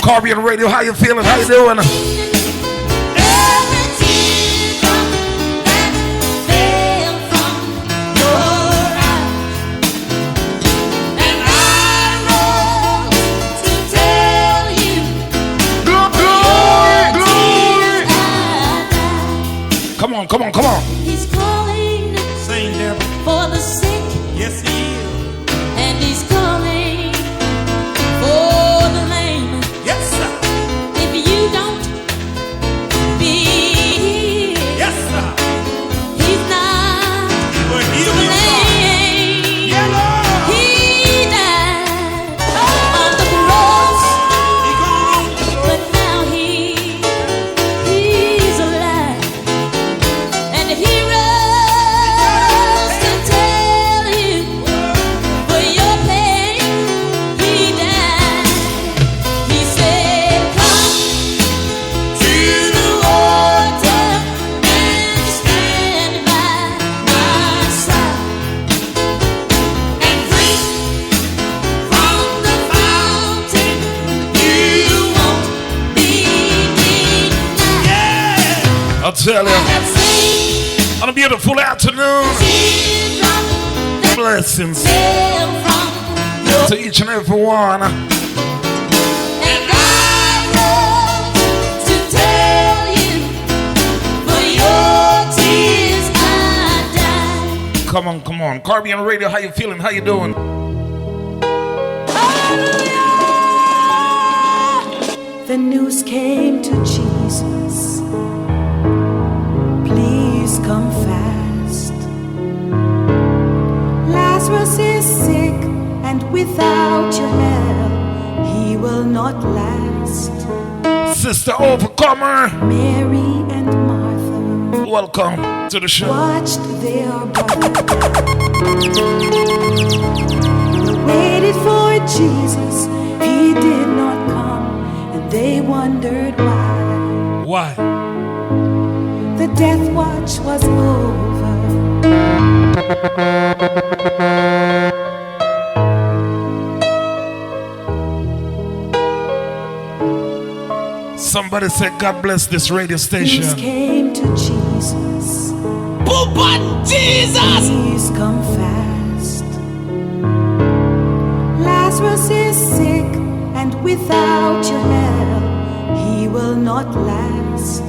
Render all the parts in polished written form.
Caribbean Radio, how you feeling? How you doing? Come on, come on, come on. He's calling. Sing, Deborah. For the sick. Yes, he is. And he's calling for the lame. Yes, sir. If you don't be here. Yes, sir. He's not But he to blame. Yeah, Lord. He died on the cross. tell you. have seen On a beautiful afternoon. teardrops that Blessings fell from your to each and every one. And I love to tell you, for your tears I died. Come on, come on. Caribbean Radio, how you feeling? How you doing? The news came to Jesus. Please come fast. Lazarus is sick, and without your help, he will not last. Sister Overcomer, Mary and Martha welcome to the show. watched their brother die. They waited for Jesus, he did not come, and they wondered why. Why? The death watch was over. Somebody said, God bless this radio station. News came to Jesus. Booban Jesus! Please come fast. Lazarus is sick, and without your help, he will not last.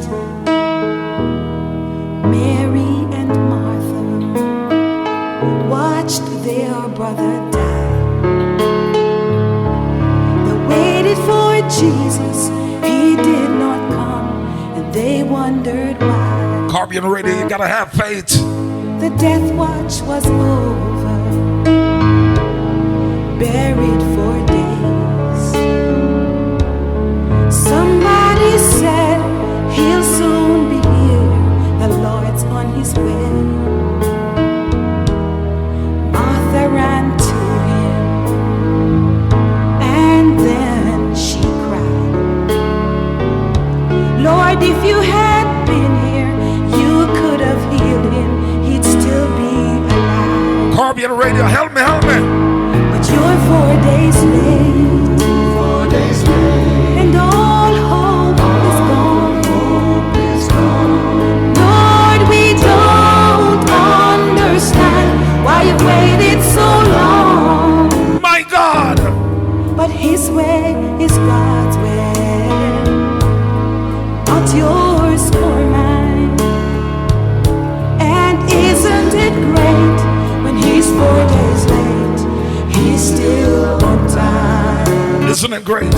Mary and Martha watched their brother die. They waited for Jesus, he did not come, and they wondered why. Caribbean Radio, you gotta have faith. The death watch was over, buried for days. Somebody said he'll soon be here, the Lord's on his way. Martha ran to him, and then she cried, Lord, if you had been here, you could have healed him, he'd still be alive. Caribbean Radio, help me, help me. But you're 4 days late, 4 days late, and all hope is gone. Lord, we don't understand why you've waited so long. My God. But his way is God's way, not yours or mine. And isn't it great when he's 4 days late, he's still on time. Isn't it great?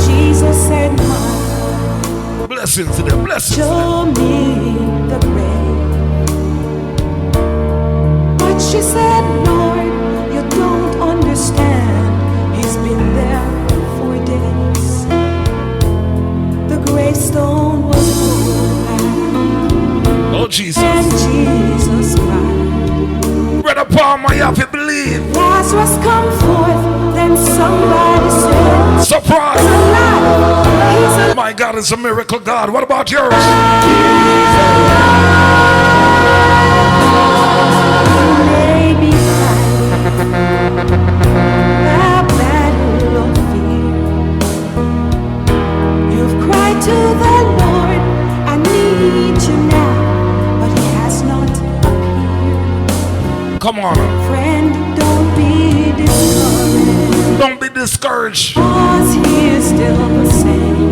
Jesus said, Martha, Blessings to them, blessings. show me the grave. But she said, Lord, you don't understand. He's been there 4 days. The gravestone was open, Oh, Jesus. and Jesus cried, Brother Palmer, you have to believe. Lazarus, come forth. Then somebody said, Surprise. he's alive. He's alive. My God is a miracle God. What about yours? May be fighting a battle of fear. You've cried to the Lord, I need you now, but he has not appeared. Come on. Friend, don't be discouraged, Don't be discouraged. 'cause he is still the same.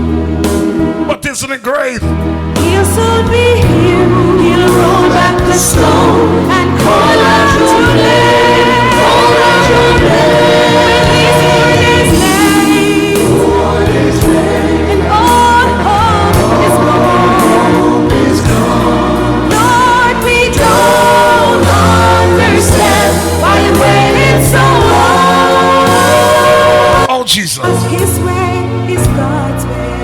But isn't it great? He'll soon be here. He'll roll back the stone and call out your name. Call out your name. When he's 4 days late, and all hope is gone. Lord, we don't understand why you waited so long. Oh, Jesus. His way is God's way,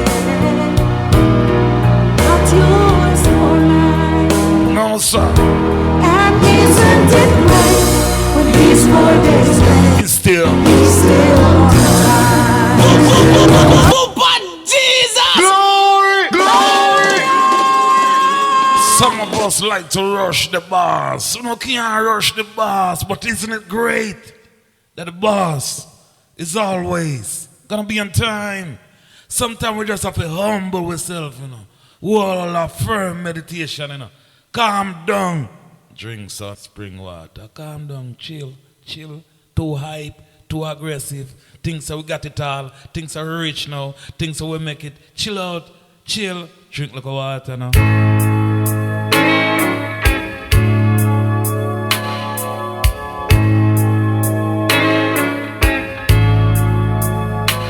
not yours or mine. No, sir. And isn't it great when he's 4 days late, He's still. he's still on time. Booban Jesus! Glory, glory. Some of us like to rush the boss. You know, can't rush the boss, but isn't it great that the boss is always gonna be on time? Sometimes we just have to humble ourselves, you know. Wall of firm meditation, you know. Calm down. Drink some spring water. Calm down, chill. Too hype, too aggressive. Things that we got it all. Things are rich now. Things that we make it. Chill out, chill. Drink like a water now.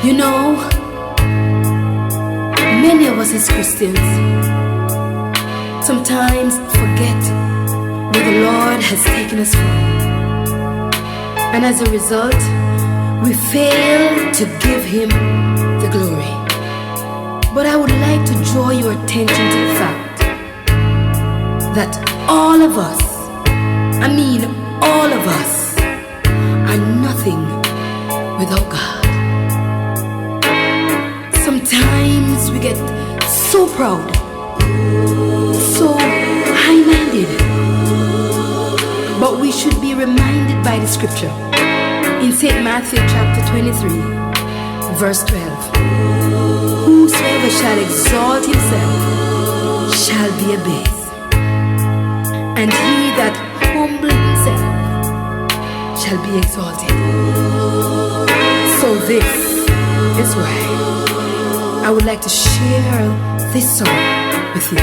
You know, many of us as Christians sometimes forget where the Lord has taken us from. And as a result, we fail to give Him the glory. But I would like to draw your attention to the fact that all of us, all of us, are nothing without God. Sometimes we get so proud, so high-minded, but we should be reminded by the scripture in St. Matthew chapter 23, verse 12. Whosoever shall exalt himself shall be abased, and he that humbleth himself shall be exalted. So this is why I would like to share this song with you.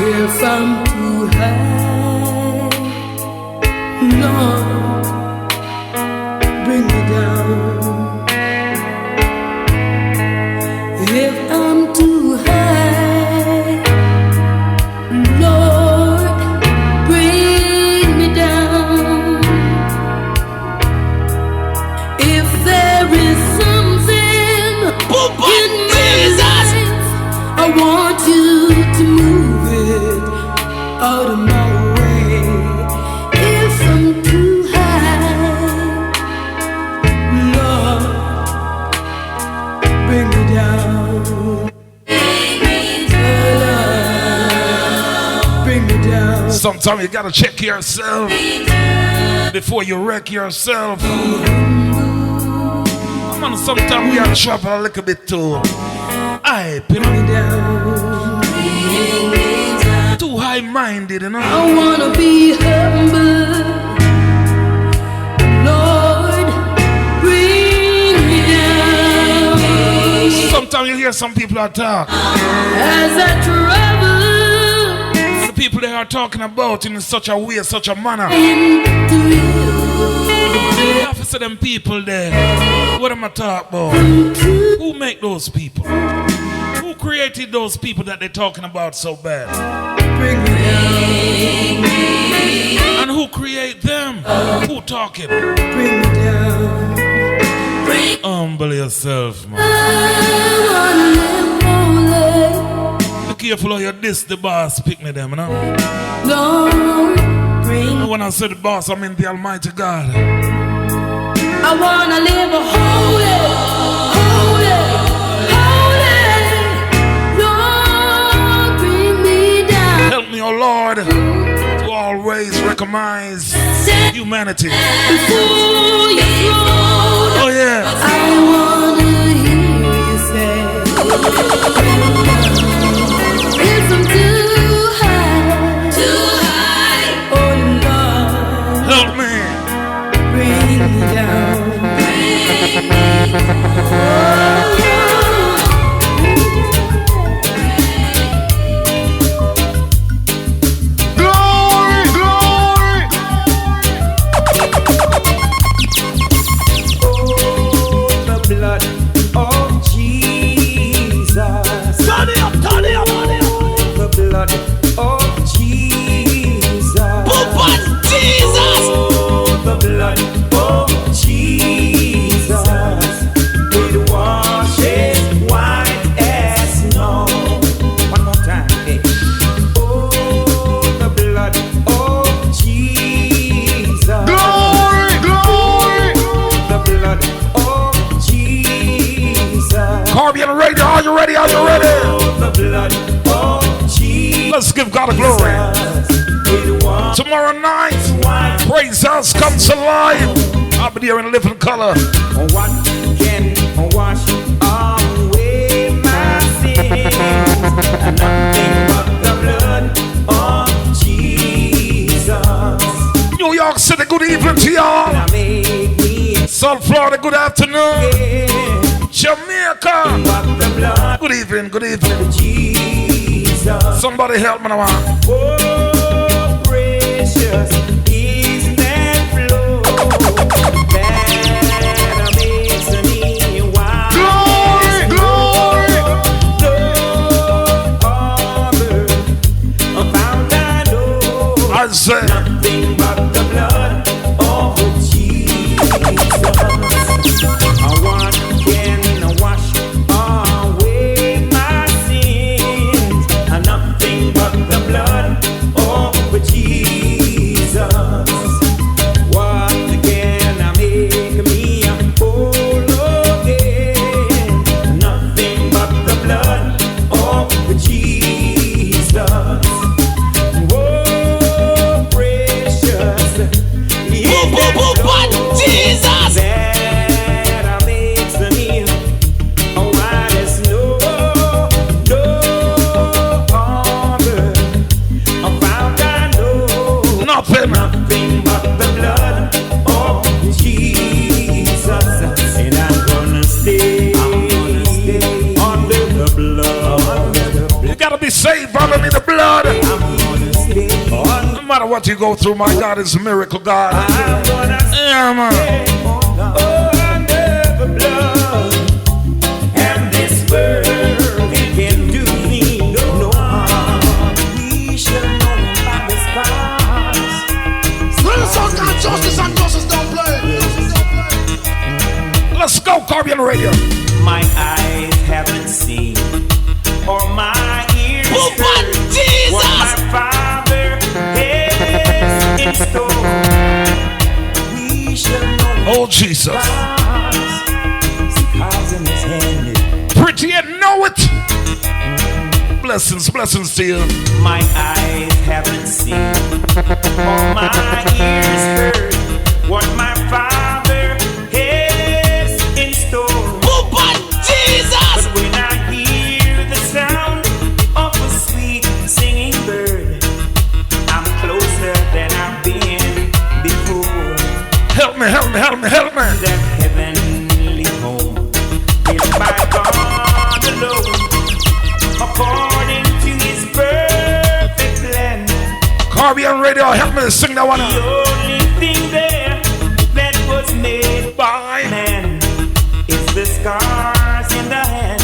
If I'm too high, Lord, bring me down. If I'm too high, Lord, bring me down. If there is in Jesus, I want you to move it out of my way. If I'm too high, Lord, bring me down. Bring me down. Sometimes you gotta check yourself before you wreck yourself. Man, sometimes we have trouble a little bit too hype, you know? Too high-minded, you know? I wanna be humble. Lord, bring me down. Sometimes you hear some people are talk. As I travel, the people they are talking about in such a way, such a manner. You have to see them people there. What am I talking about? Who make those people? Who created those people that they're talking about so bad? bring me down. And who create them? Who talking? Bring me down. Humble yourself, man. I wanna live holy. Be careful how you diss the boss, pick me them, you know? Lord, bring. And when I say the boss, I mean the Almighty God. I wanna live a holy, holy, holy. Lord, bring me down. Help me, oh Lord, to always recognize humanity. Before your throne, Oh yeah. I wanna hear you say, if I'm too high, oh Lord, Help me. bring me down. Glory, glory. The blood of Jesus. Turn it up, turn it up, turn it up. The blood of Jesus. But Jesus! Oh, the blood of Jesus. It washes white as snow. One more time. Hey. Oh, the blood of Jesus. Glory, glory. The blood of Jesus. Carby and radio, are you ready? Are you ready? The blood of Jesus. Let's give God a glory. It washes Tomorrow night, white. Praise House comes alive. I'll be there in living color. What can wash away my sin? nothing but the blood of Jesus. New York City, good evening to y'all. That make me South Florida, good afternoon. Jamaica, but the blood good evening, good evening. Jesus. Somebody help me now. Oh, precious is that flow that makes me wild. Glory, No other found I know. I say, Nothing but the blood of Jesus. What can wash away my sins? Nothing but the blood of Jesus. What can make me whole again? Nothing but the blood of Jesus. Oh, precious is that blood Jesus! that makes me white as snow. No other found I know. nothing. Nothing but the blood of Jesus. And I'm gonna stay under the blood. You gotta be saved underneath the blood. I'm gonna stay No matter what you go through, my God is a miracle God. I'm gonna Yeah, man. stay under the blood. And this world it can do me no harm. We shall know him by his scars. When the song got justice and justice don't play. Let's go, Caribbean Radio. My eyes haven't seen, or my ears Oh, but heard what my Jesus! Father has in store. We shall know Oh, Jesus. scars in his hand. Pretty and know it. Blessings, blessings to you. My eyes haven't seen, or my ears heard what my Father has in store. Oh, but Jesus! But when I hear the sound of a sweet singing bird, I'm closer than I've been before. Help me, help me, help me, help me. That heavenly home is by God alone, according to his perfect plan. Caribbean Radio, help me to sing that one The out. only thing there that was made by Bye. man is the scars in the hand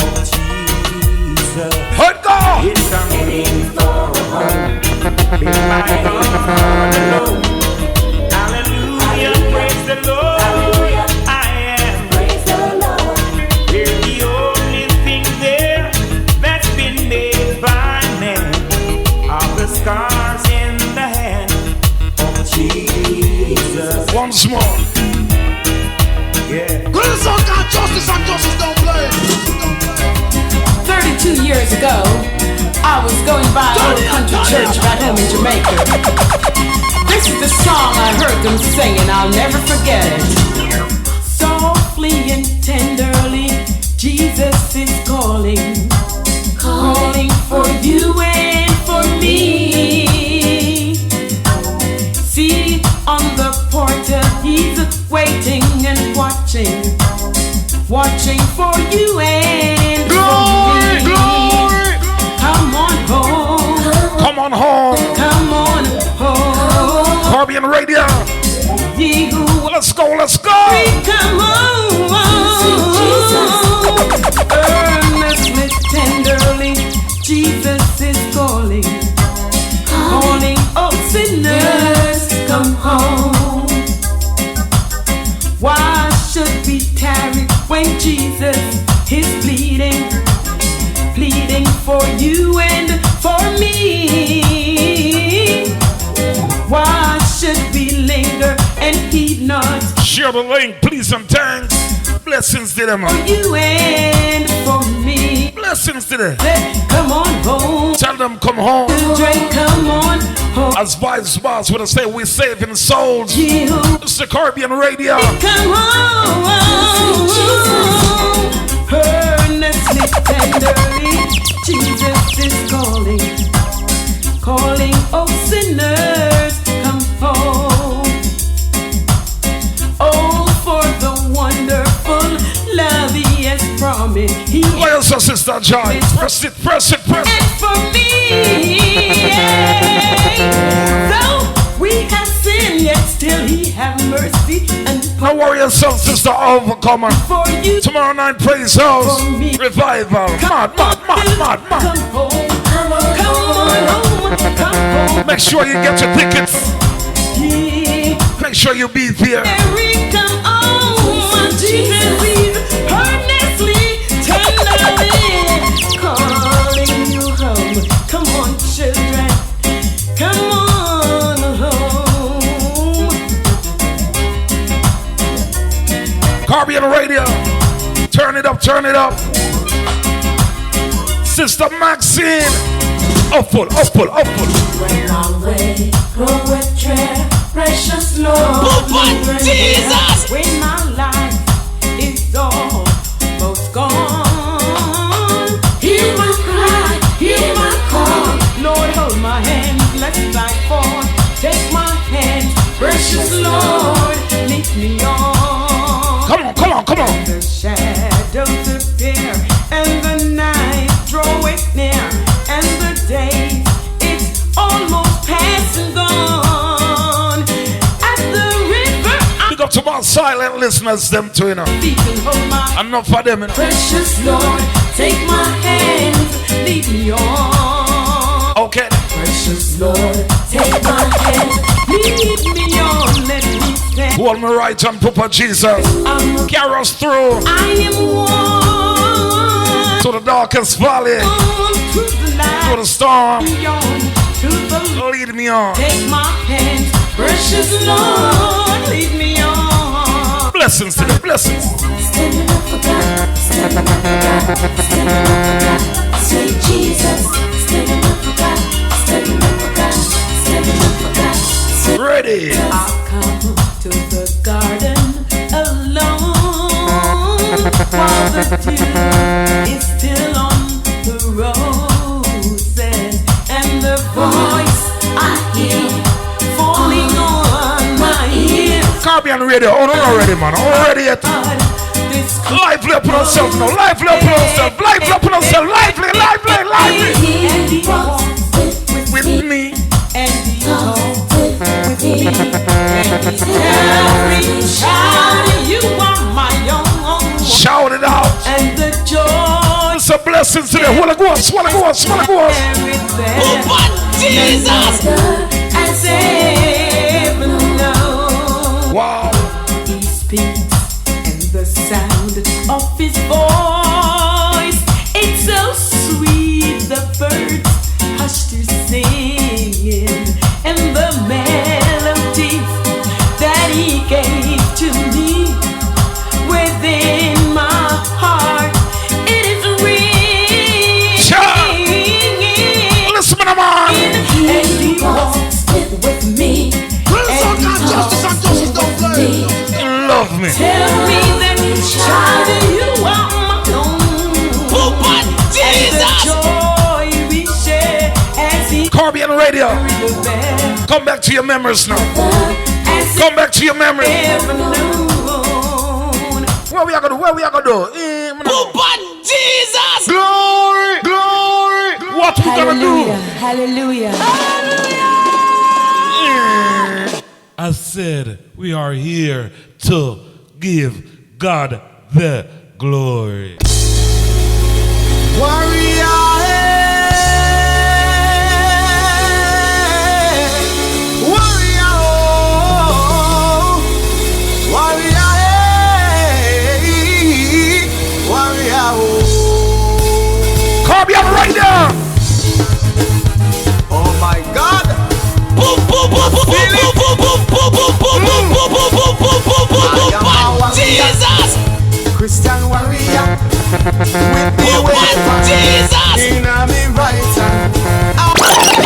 of Jesus. Let go. It's a meaning for a home built by God alone. Hallelujah, praise the Lord. I am. We're the only thing there that's been made by man are the scars in the hand of Jesus. Once more. Yeah. When the song got justice and justice don't play. 32 years ago, I was going by a little country church back home in Jamaica. This is the song I heard them singing, I'll never forget it. Softly and tenderly, Jesus is calling, calling for you and for me. See on the portal, he's waiting and watching, watching for you and for me. Glory. Come on home, Come on home. come on home. Caribbean Radio. Ye who Let's go, let's go. come home. Earnestly, tenderly, Jesus is calling, calling all sinners, come home. Why should we tarry when Jesus is pleading, pleading for you and for me? Why should we linger and heed not Share the link, please and thanks. Blessings to them. for you and for me? Blessings to them. Come on home, Tell them come home. children, come on home. As Vice Boss would say, we're saving souls. You It's the Caribbean Radio. come home, earnestly, tenderly, Jesus is calling, oh sinners, come home. Oh, for the wonderful love He has promised. He Why else, Sister Joy? Press it, press it, press it. and for me, though we have sinned, yet still He have mercy and Now worry yourself, Sister Overcomer. for you. Tomorrow night, praise house, For me. revival. Mad. Come home, come on home, come home. Make sure you get your tickets. Yeah. Make sure you be there. Mary, come on, Jesus is earnestly, tenderly calling you home. Come on, children, come on home. Caribbean Radio. Turn it up, turn it up. Sister Maxine. Upward. Long way, groweth tread, precious Lord. Jesus! When my life is almost gone, Hear my cry, hear my call. Lord, hold my hand, lest I fall. Take my hand, precious Lord, lead me on. Come on. The shadows appear, and the night draweth near, and the day it's almost past and gone. At the river, Big up to my silent listeners, them too, you know. feet and hold my Enough for them, you know. precious Lord, take my hand, lead me on. Okay. Precious Lord, take my hand, lead me on, let me stand. Hold me right on, Papa Jesus. Carry us through I am one to the darkest valley, to the to light, the storm. beyond to the Lead me on. take my hand, precious Lord, lead me on. Blessings to the blessings. Standing up for God, standing up for God, standing up for God. Sweet Jesus, standing up for God, standing up for God, standing up for God. Sweet Ready. I'll come to the garden alone while the dew is still on the roses, and the voice I hear falling on my ear. Caribbean Radio. Oh, no, already, man. Already yet. This Lively up on ourselves now. Lively up on ourselves. Lively up on ourselves. Lively. and he walks With me. and he talks with me, and he tells me, shout, you are my own, Shout it out. and the joy It's a blessing to them. Wanna go on, wanna go on. Jesus, as ever known. Wow. He speaks, and the sound of his voice, it's so sweet. The birds hush to singing, and the melodies that he gave to me within my heart, it is ringing. Listen, man. And he walks with me. Prince of God, justice and justice don't play. Love me. Tell me that child, you are my own. And the joy we share as he Caribbean Radio. carried the bell, Come back to your memories now. as Come back to your memories. ever known. What we are gonna do? Jesus! Glory. What we gonna do? Hallelujah. I said we are here to give God the glory. Warrior, warrior, warrior, warrior. Caribbean Radio. Oh my God. Jesus! Christian warrior with the weapon Jesus! in me right hand.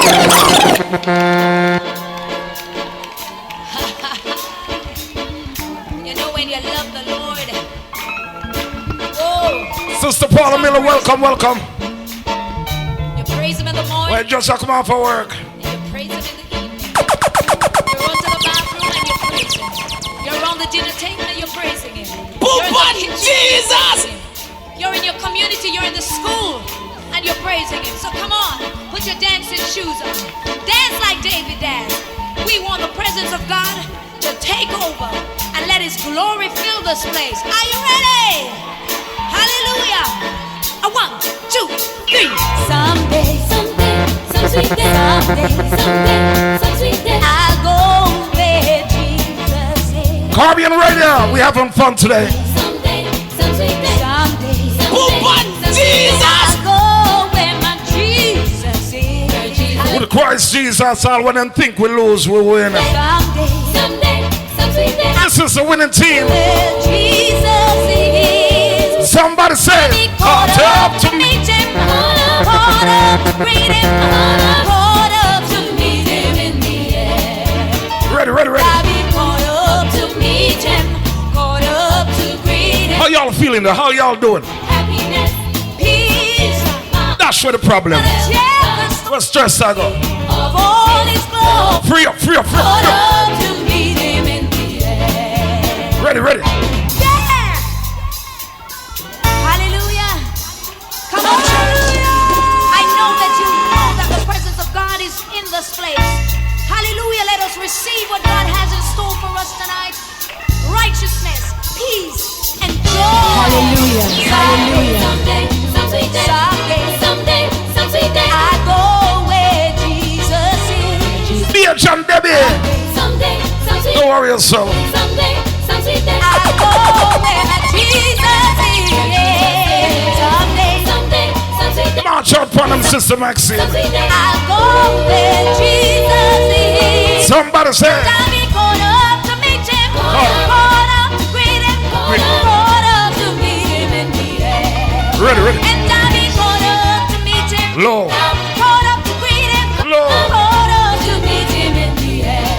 You know when you love the Lord. Oh, Sister Paula Miller, welcome. in the morning. Well, just come out for work. And you praise him in the evening. You run to the bathroom and you praise him. You're on the dinner table and you're praising him. You're in the kitchen, Jesus! You're in your community, you're in the school, and you're praising him. So come on, put your dancing shoes on. Dance like David danced. We want the presence of God to take over and let his glory fill this place. Are you ready? Hallelujah. A 1, 2, 3. Someday, someday, some sweet day. Someday, some sweet day. I'll go where Jesus is. Caribbean Radio, we having fun today. Someday, some sweet day. Someday, Jesus! I'll go where my Jesus is. With Christ Jesus, all when them think we lose, we win. Someday, someday, some sweet day. This is a winning team. Where Jesus is. Somebody say, caught up to me. Caught up to greet him. Caught up to meet him in the air. Ready, ready, ready. I'll be caught up to meet him. Caught up to greet him. How y'all feeling there? How y'all doing? Happiness, peace, That's where the problem. Where stress I go? of all his glory. Free up, free up, free Caught up. up to meet him in the air. Ready, ready. Yeah! Hallelujah. Come on, church. I know that you know that the presence of God is in this place. Hallelujah. Let us receive what God has in store for us tonight. Righteousness, peace, and joy. Hallelujah. Hallelujah. Someday, some sweet day. Someday, some sweet day. I go where Jesus is. Dear John Debbie, Someday, some sweet don't worry yourself. Someday, some sweet day. I go where Jesus is. Someday, Someday, some sweet day. March out for them, Sister Maxine. Some sweet day. I go where Jesus is. Somebody say, I'll be caught up to meet him. Caught up to greet him. Caught up to meet him in the air. ready, ready. And I'll be caught up to meet him. Lord. Caught up to greet him. Lord. Caught up to meet him in the air.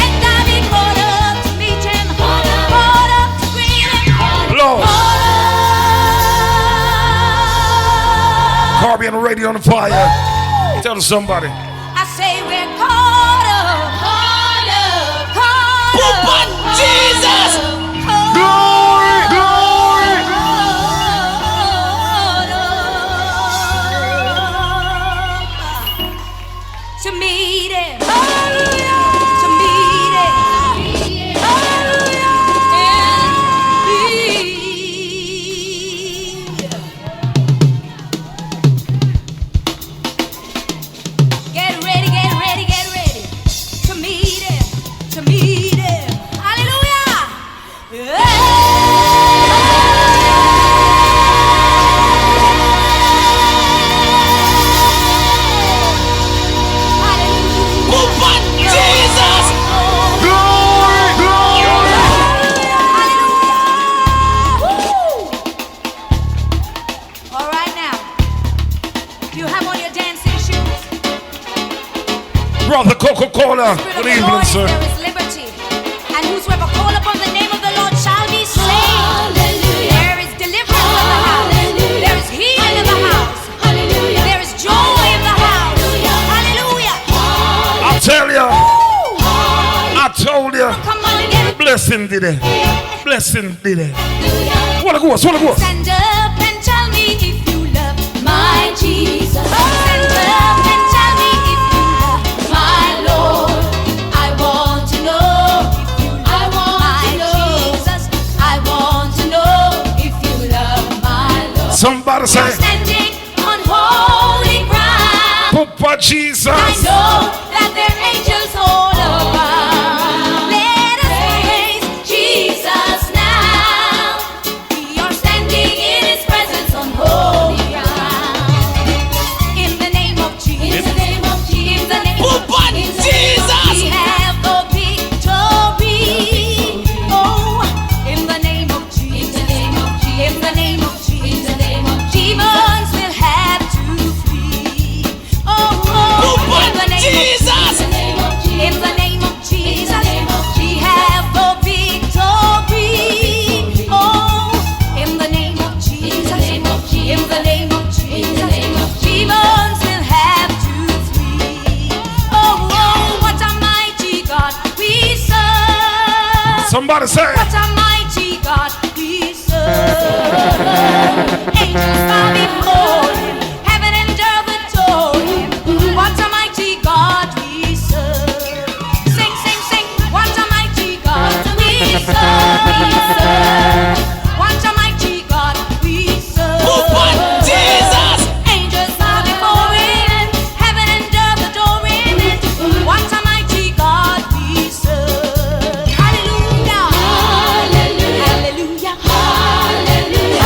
And I'll be caught up to meet him. Caught up to greet him. Lord. Caught up. Caribbean Radio on fire. Tell somebody. I say we're caught up. Caught up. Caught up. Jesus! Glory, glory. To meet him. To meet him. Get ready, get ready, get ready. To meet him. To meet him. Hallelujah. Jesus! Glory, glory. All right now, you have on your dancing shoes. Brother Coca-Cola. Spirit of Good the evening, Lord, sir. there is liberty, and whosoever call upon the name of the Lord shall be saved. There is deliverance in the house. There is healing in the house. There is joy in the house. Hallelujah. I tell you, I told you, Come on and get it. blessing did it. Blessing did it. What a go, what a go. Stand up and tell me if you love my Jesus. Stand up and tell me if you love my Lord. I want to know if you love my Jesus. I want to know if you love my Lord. Somebody say, You're standing on holy ground. Papa Jesus. I know that there are angels all around. Let us praise Jesus now. We are standing in his presence on holy ground. In the name of Jesus. In the name of Jesus. In the name of Jesus. We have the victory. Oh, in the name of Jesus. In the name of Jesus. In the name of Jesus. Demons will have to flee. Oh, oh. Somebody say, what a mighty God we serve. Angels bow before him, heaven and earth adore him. What a mighty God we serve. Sing, sing, sing. What a mighty God we serve. What a mighty God we serve. Jesus! Angels bow before him, heaven and earth adore him. What a mighty God we serve. Hallelujah. Hallelujah. Hallelujah. Hallelujah.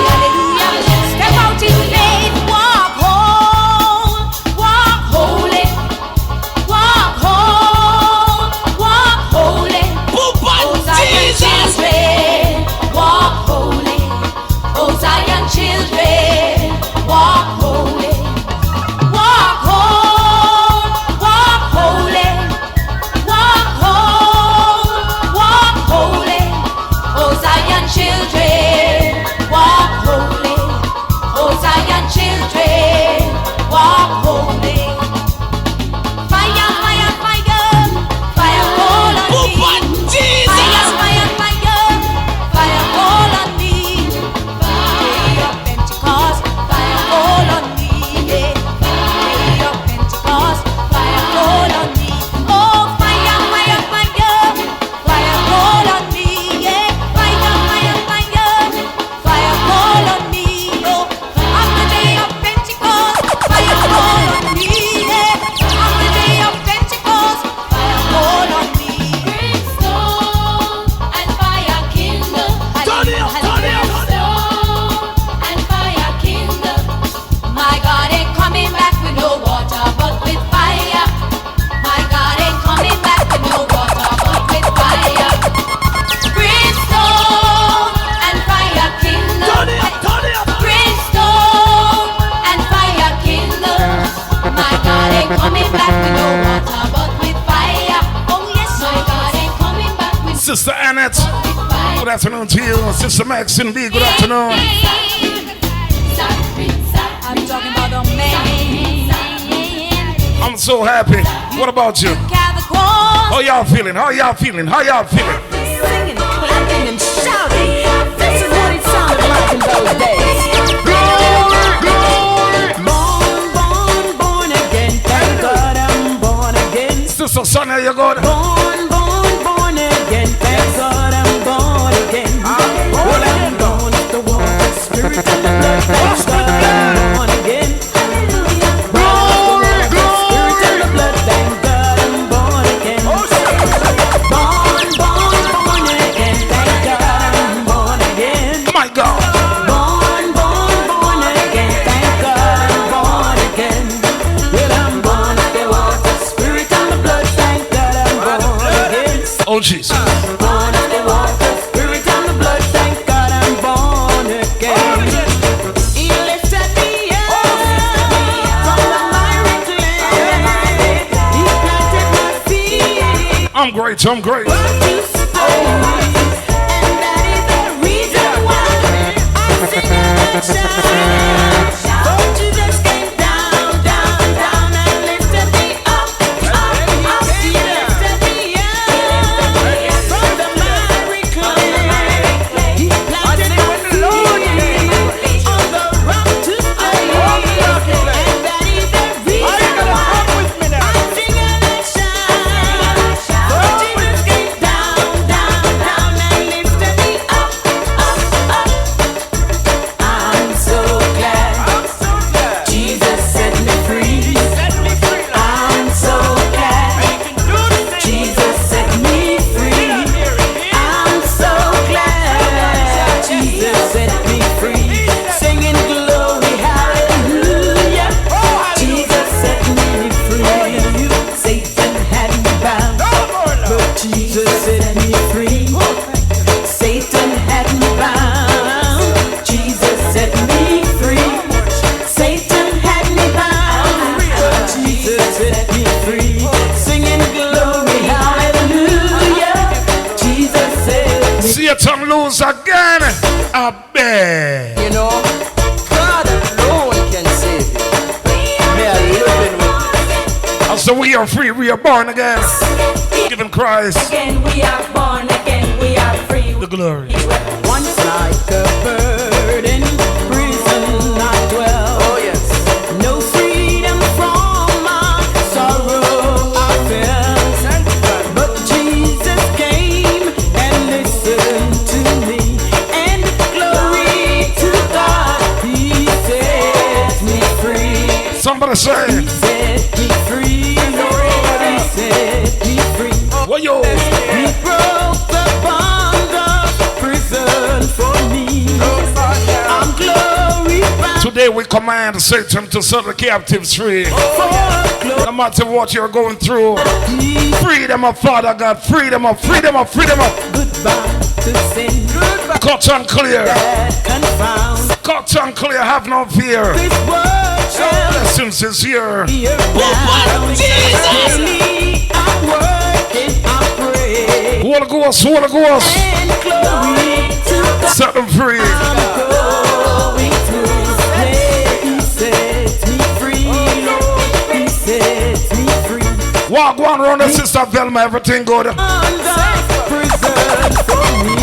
Hallelujah. Step out in faith, walk holy, walk holy. Oh, Zion children, walk holy. Oh, Zion children, walk holy. Walk holy. Walk holy. Oh, Zion children, walk holy. Oh, Zion children, walk holy. Fire, fire, fire, fire fall on me. Fire, fire, fire, fire fall on me. Day of Pentecost, fire fall on me. Day of Pentecost, fire fall on me. Oh, fire, fire, fire, fire fall on me. Yeah, fire, fire, fire, fire fall on me. Oh, on the day of Pentecost, fire fall on me. Yeah, on the day of Pentecost, fire fall on me. Brimstone and fire kindle. Brimstone and fire kindle. My God ain't coming back with no water, but with fire. My God ain't coming back with no water, but with fire. Brimstone and fire kindle. Brimstone and fire kindle. My God ain't coming back with no water, but with fire. Oh yes, my God ain't coming back with Sister Annette, with fire. good afternoon to you. Sister Maxine B, good afternoon. I'm talking about the man. I'm so happy. What about you? Gather cross. How y'all feeling? How y'all feeling? How y'all feeling? Singing, clapping, and shouting. This is what it sounded like in those days. Born again. Thank God I'm born again. Sister Sonia, you good? Born again. Thank God I'm born again. Well, I'm born of the water, spirit, and the blood. Thank God I'm born again. Born of the spirit and the blood. Thank God I'm born again. Born again. Thank God I'm born again. My God. Born again. Thank God I'm born again. Well, I'm born of the water, spirit, and the blood. Thank God I'm born again. Oh, Jesus. Born of the water, spirit, and the blood. Thank God I'm born again. He lifted me up from the miry clay. He planted my feet. I'm great. I'm great. To stay. And that is the reason why I sing and shout. For Jesus came down, down, down and lifted me up, up. He lifted me up from the miry clay. He planted my feet on the rock to stay. And that is the reason why I sing and shout. For Jesus came down, down, down and lifted me up, up, up. I'm so glad Jesus set me free. I'm so glad Jesus set me free. I'm so glad Jesus set me free. Singing glory, hallelujah. Jesus set me free. Satan had me bound, but Jesus set me free. Satan had me bound, Jesus set me free. Satan had me bound, but Jesus set me free. Singing glory, hallelujah. Jesus set me free. See your tongue loose again. I beg. You know, God alone can save you. May I live in witness. I said, we are free, we are born again. Give him Christ Again we are born again, we are free. the glory. Once like a bird in prison I dwell. Oh yes. No freedom from my sorrow I felt. But Jesus came and listened to me. And glory to God, He set me free. Somebody He say, set me free, Lord, He set me free. well, yo. He broke the bond of prison for me. I'm glorified Today we command Satan to set the captives free. for glory. No matter what you're going through, freedom of Father God, freedom of. Goodbye to sin. Goodbye Cut and clear, that confounds. cut and clear, have no fear. This word shall Blessings is here. be around. Daily I'm working, I'm praying. Holy Ghost, Holy Ghost, And glory to God. set them free. I'm going through pain. He sets me free, Lord. He sets me free. Walk one round the sister Velma, everything good. Under prison for me.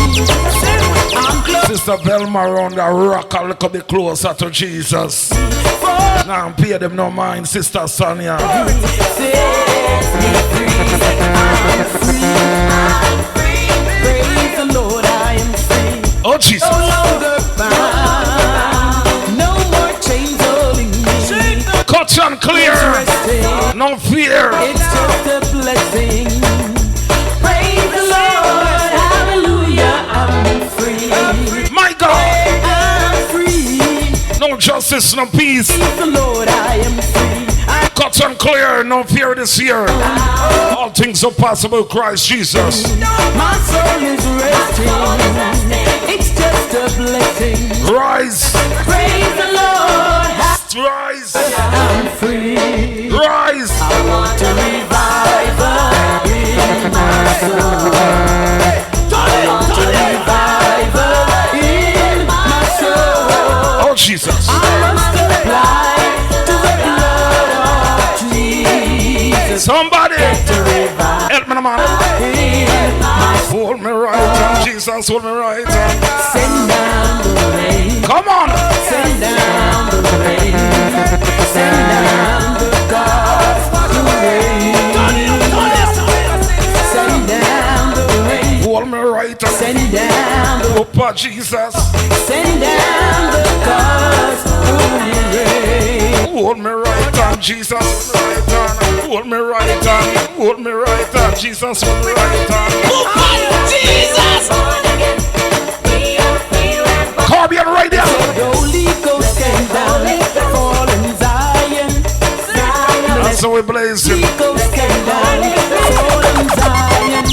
I'm glad Sister Velma around the rock a little bit closer to Jesus. for Now pay them no mind, Sister Sonia. sets me free. I'm free. I'm free. Praise the Lord, I am free. Oh Jesus. No longer bound. No more chains holding me. Cut and clear, Resting. no fear. It's just a blessing. Praise the Lord, hallelujah, I'm free. My God, I'm free. no justice, no peace. Praise the Lord, I am free. Cut and clear, no fear this year. All things are possible, Christ Jesus. My soul is resting. It's just a blessing. Rise, Praise the Lord, rise, I'm free. rise. I want a revival in my soul. I want a revival in my soul. Oh Jesus. I must apply to the blood of Jesus. Somebody To revive help me, man. in my soul. Hold me right hand, Jesus, hold me right hand. Send down the rain. Come on. Send down the rain. Send down the gospel rain. Send down the rain. Hold me right hand. Send down the Papa Jesus. Send down the gospel rain. Hold me right hand, Jesus. Hold me right hand. Hold me right hand, Jesus. Hold me right hand. Caribbean right there. The Holy Ghost came down, fallen Zion. That's how we blaze him. Holy Ghost came down, fallen Zion.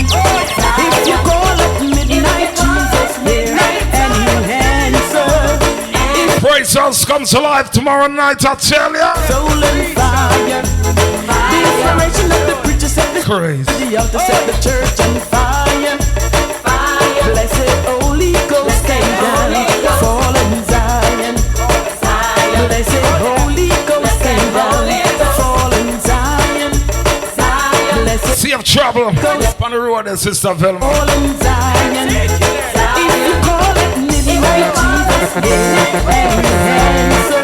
If you call at midnight, Jesus here, and He'll answer. If Praise us comes alive tomorrow night, I tell ya. soul and fire, the inspiration of the preacher set the Crazy. the altar set the church on fire. Blessed Holy Ghost came down, fallen Zion. Blessed Holy Ghost came down, fallen Zion. Blessed See of trouble on the road there, Sister Velma. fallen Zion. If you call it midnight, Jesus here and He'll answer.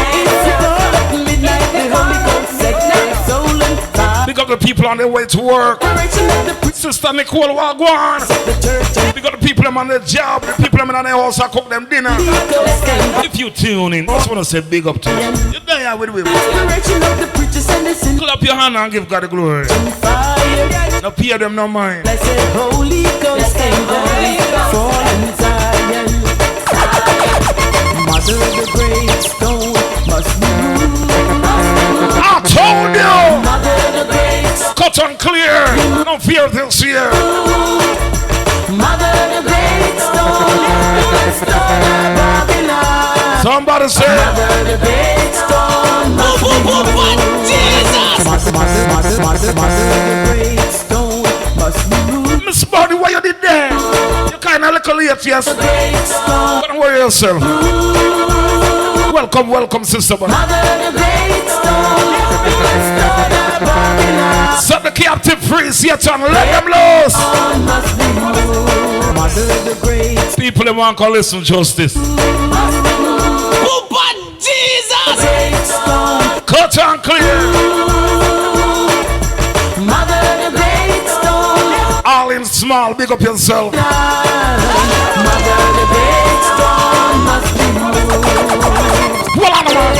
If you call it midnight, the Holy Ghost set my soul on fire. Big up the people on their way to work. Inspiration of the preacher Sister Nicole Wagwan. the church on Big up the people them on their job. The people them in their house I cook them dinner. Ghost came down. If you tune in, I just want to say big up to you. You're there with me. Inspiration of the preachers and the sin Clap your hand and give God the glory. on fire. Now pay them no mind. Blessed Holy Ghost came down, fallen Zion. Mother of the great stone must be moved. I told you. Mother of the great stone, Cut and clear. No fear this year. Mother of the great stone, the stone of Babylon. Somebody say. Mother of the great stone must be moved. Jesus. Mother of the great stone must be moved. Miss Body, what you did there? You kind of little late, yes. Great stone. Don't worry yourself. Welcome, welcome, Sister Body. Mother of the great stone, the stone of Babylon. captive free, Satan, let them loose. People that want to listen justice. Jesus! Cut and clear. Mother the great stone. All in small, big up yourself. Mother the great stone must be moved. Well, on, man.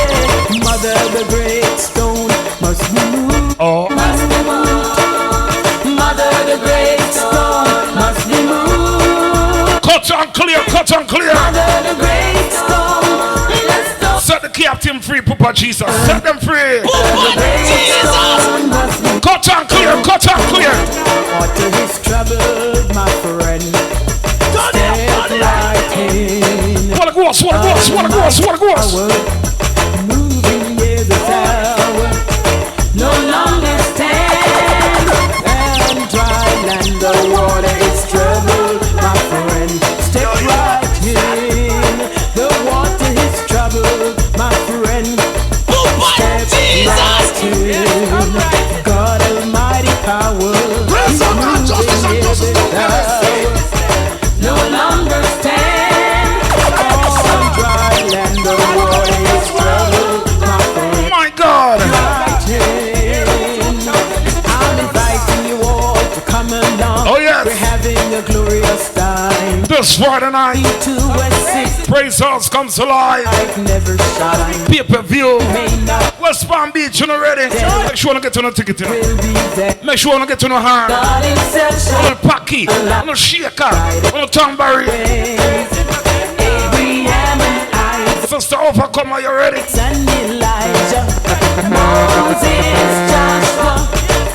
Mother the great stone must be moved. Oh. Must be moved. Mother the great stone must be moved. Cut and clear, cut and clear. Mother the great stone. Set the captain free, Papa Jesus. Set them free. Papa Jesus. Cut and clear, cut and clear. Water is troubled, my friend. Step right in. What a goes, what a goes, what a goes, what a goes. Moving near the tower. No longer stand. And dry land, the water is troubled, my friend. Step right in. The water is troubled, my friend. Step right in. God Almighty power. No longer stand on dry land. The water is troubled, my friend. My God. Right in. I'm inviting you all to come along. Oh, yes. We're having a glorious time. This Friday night, To a six Praise House comes alive. like never shine. Pay-per-view. May not West Palm Beach, you know ready? Make sure you get to no ticket. You know. will be there. Make sure you get to no hand. God himself shall No packy, no shaker, no tambourine. Abraham and Isaac Sister Overcome, are you ready? and Elijah, Moses, Joshua,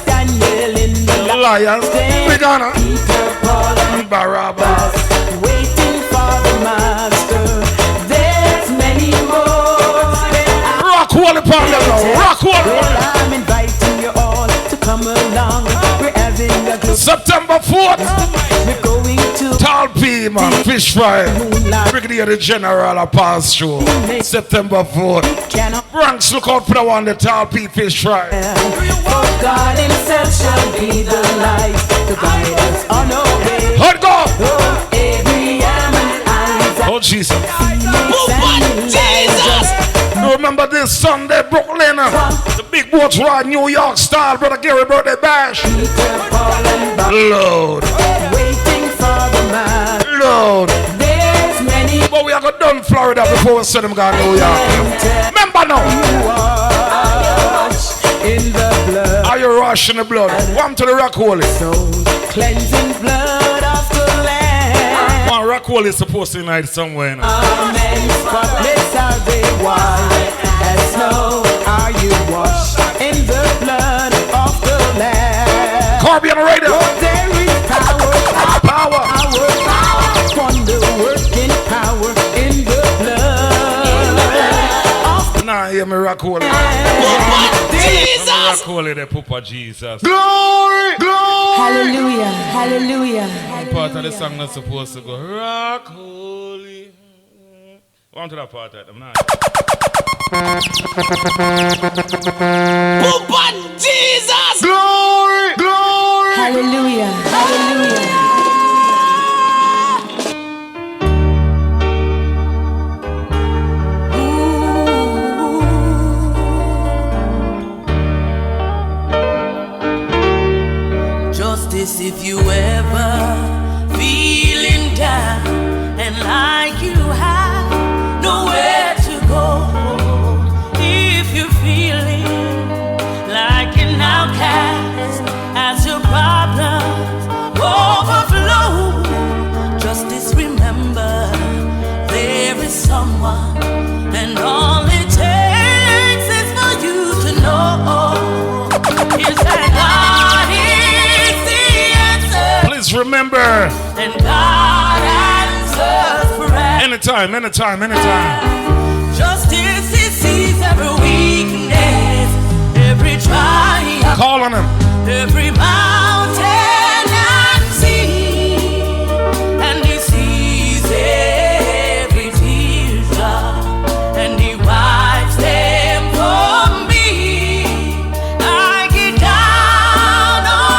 Daniel in the Lions, big honor. Peter, Paul and Barabbas. waiting for the master. There's many more. Rock wall upon them now. Rock wall. I'm inviting you all to come along. We're having a good September 4th. We're going to Tall P, man. Fish fry. Brigadier the General a pass through. September 4th. cannot. Bronx, look out for the one, the Tall P fish fry. For God himself shall be the light to guide us on our way. Hot go. Oh, Abraham and Isaac. Oh, Jesus. Jesus! You remember this Sunday, Brooklyn? The big boats ride New York style. Brother Gary birthday bash. Peter, Paul and Bob Lord. waiting for the man. Lord. There's many But we are going done Florida before we send them to New York. Remember now. wash in the blood. Are you rushing the blood? One to the rock holy. So cleansing blood of the Lamb. One rock holy is supposed to unite somewhere now. Amen. Spotless are they white as snow. Are you washed in the blood of the Lamb? Carbion radio. Oh, there is power, Power. wonder working power in the blood. Nah, hear me rock holy. Jesus! Rock holy, the Papa Jesus. Glory, glory. Hallelujah, hallelujah. Part of the song not supposed to go rock holy. One to that part of them now. Papa Jesus! Glory, glory. Hallelujah, hallelujah. Justice, if you ever feeling down and like you have nowhere to go, if you're feeling like an outcast as your problems overflow, justice, remember there is someone, and all it takes is for you to know is that God is the answer. Please remember. And God answers prayer. Anytime. Justice, He sees every weakness, every trial, Call on him. every mountain and sea, and He sees every teardrop, and He wipes them for me. I get down on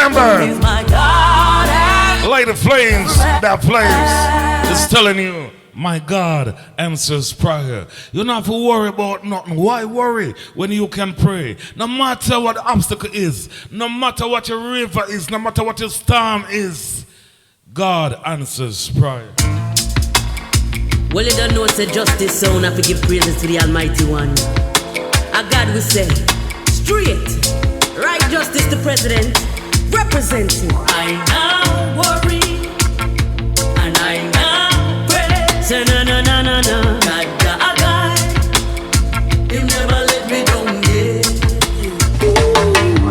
Remember, He's my God and light the flames, that flames is telling you, my God answers prayer. You don't have to worry about nothing. Why worry when you can pray? No matter what the obstacle is, no matter what your river is, no matter what your storm is, God answers prayer. Well, you don't know it's a justice sound. I give praises to the Almighty One. A God will say, straight, right justice to President, representing. I now worry and I now pray. Say no, no, no, no, no. God, God, He never let me down yet.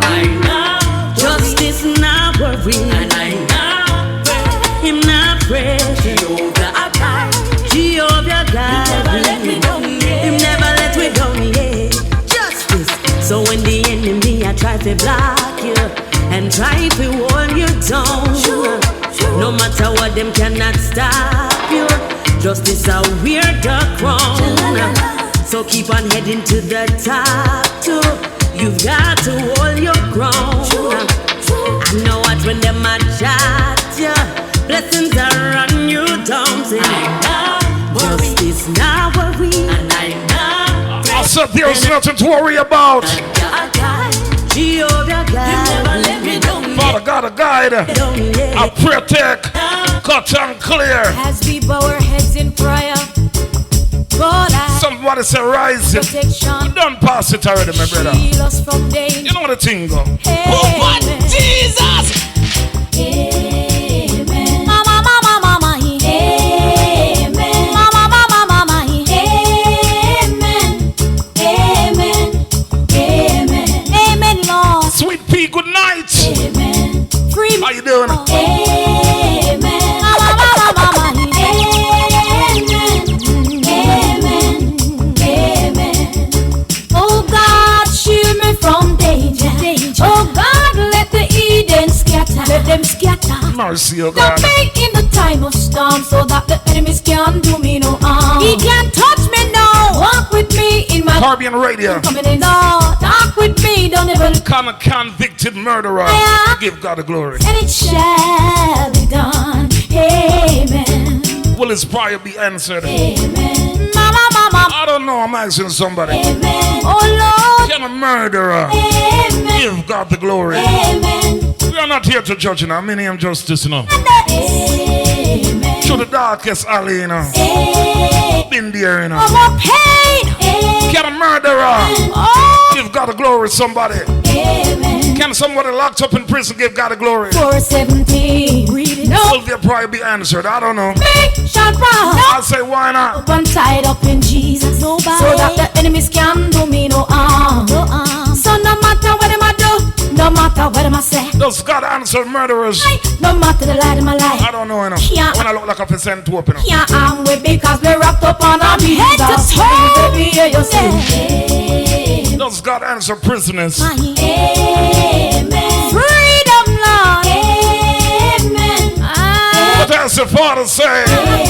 I now Justice now worry, and I now pray. him now pray. Jehovah God, Jehovah God, never let me down yet. him never let me down, yeah. Justice. So when the enemy I try to block you and try to hold you down, no matter what them cannot stop you. Justice I wear the crown. So keep on heading to the top too. You've got to hold your ground. I know what when them a chat ya, blessings are on you down. Say, justice now worry, and I now I said there's nothing to worry about. Jehovah never God, let me down Father God, a guide, a protect, cut and clear. As we bow our heads in prayer, God, I Somebody say rise. protection. Don't pass it already, my brother. Shield us from danger. You know what the thing go. Amen. Jesus! Amen. Mama, mama, mama. Amen. Mama, mama, mama. Amen. Amen. Amen. Amen, Lord. Sweet pea, good night. Amen. Free me. How you doing? Amen. Mama, mama, mama. Amen. Amen. Amen. Oh God, shield me from danger. Oh God, let the Eden scatter. Let them scatter. Mercy, oh Stop God. me in the time of storm so that the enemies can't do me no harm. He can't touch me now. Walk with me in my Caribbean Radio. coming in. Lord, talk with me. Don't ever Convicted murderer. Yeah. Give God the glory. and it shall be done. Amen. Will his prayer be answered? Amen. Mama, mama. I don't know. I'm asking somebody. Amen. Oh Lord. Can a murderer Amen. give God the glory? Amen. We are not here to judge, you know. Many am justice, you know. Amen. To the darkest alley, you know. Amen. Been there, you know. Oh, more pain. Amen. Can a murderer Oh. give God the glory? Somebody. Amen. Can somebody locked up in prison give God the glory? 417. Read it. No. Will their prayer be answered? I don't know. Me shall rise. I say, why not? One tied up in Jesus. Nobody. So that the enemies can do me no harm. No harm. So no matter what them I do, no matter what them I say, Does God answer murderers? no matter the lie of my life, I don't know, you know. Yeah. When I look like a percent to open up. can't harm we because we're wrapped up on our head to toe. Baby, hear you say, Does God answer prisoners? Amen. Freedom, Lord. Amen. But as the Father say,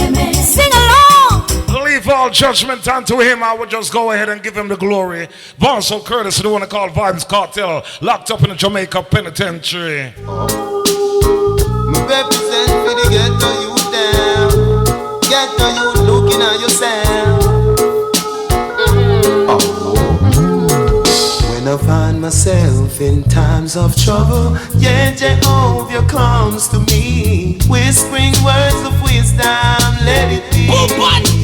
Amen. Sing along. leave all judgment unto him. I would just go ahead and give him the glory. Bonso Curtis, the one called Vibes Cartel, locked up in the Jamaica penitentiary. Me represent for the ghetto youth down. Ghetto youth looking at yourself. When I find myself in times of trouble, yeah, Jehovah comes to me, whispering words of wisdom, let it be.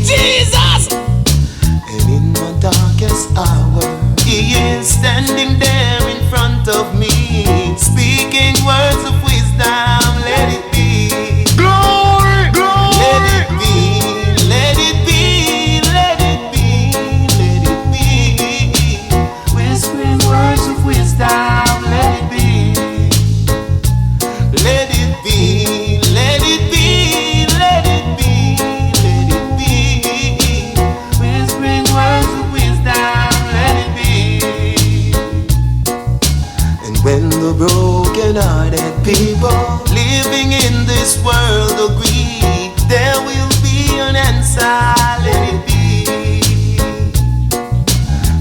Jesus! And in my darkest hour, He is standing there in front of me, speaking words of wisdom, let it be. Glory! Glory! Let it be, let it be, let it be, let it be. Whispering words of wisdom, let it be. Let it be, let it be, let it be, let it be. Whispering words of wisdom, let it be. And when the broken-hearted people living in this world agree, there will be an answer, let it be.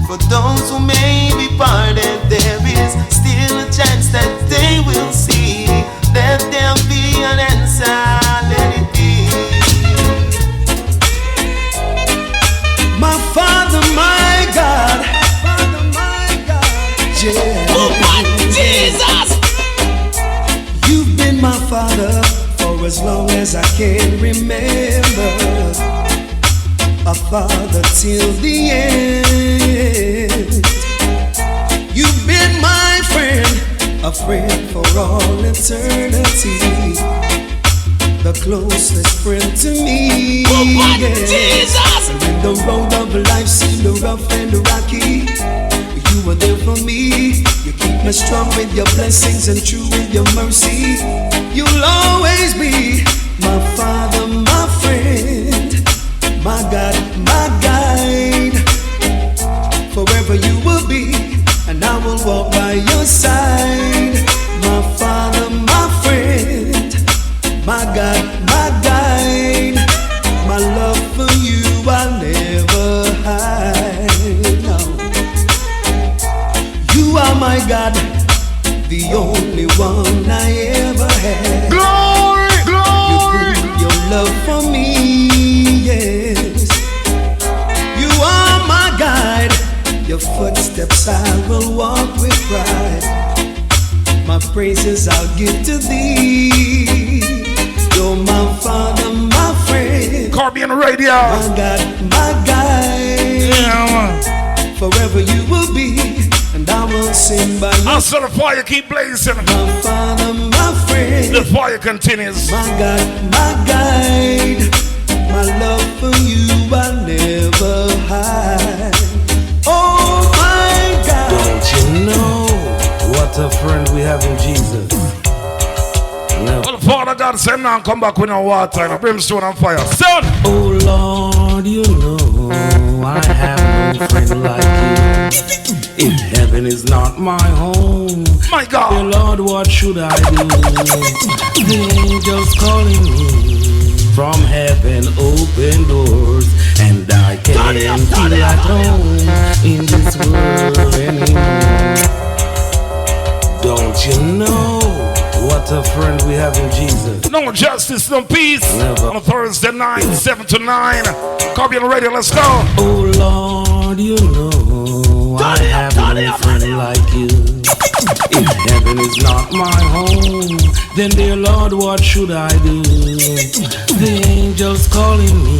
For those who may be pardoned, there is still a chance that they will see. long as I can remember, a father till the end. You've been my friend, a friend for all eternity, the closest friend to me. Jesus! And when the road of life seemed rough and rocky, you were there for me. You keep me strong with your blessings and true with your mercy. You'll always be my father, my friend, my God, my guide. Forever you will be, and I will walk by your side. My father, my friend, my God, my guide. My love for you I'll never hide. No. You are my God, the only one I ever had. Glory, glory. You prove your love for me, yes. You are my guide. Your footsteps I will walk with pride. My praises I'll give to thee. You're my father, my friend. Caribbean Radio. My God, my guide. Yeah. Forever you will be, and I will sing by you. Until the fire keep blazing. My father, my friend. The fire continues. My God, my guide. My love for you I'll never hide. Oh my God. Don't you know what a friend we have in Jesus? Well, the Father God said, now come back with no water and a brimstone and fire. Son! Oh Lord, you know I have no friend like you. If heaven is not my home, my God, dear Lord, what should I do? The angels calling me from heaven, open doors, and I can't feel at home in this world anymore. Don't you know what a friend we have in Jesus? No justice, no peace. Never. On a Thursday night, 7 to 9. Caribbean Radio, let's go. Oh Lord, you know I have no friend like you. If heaven is not my home, then dear Lord, what should I do? The angels calling me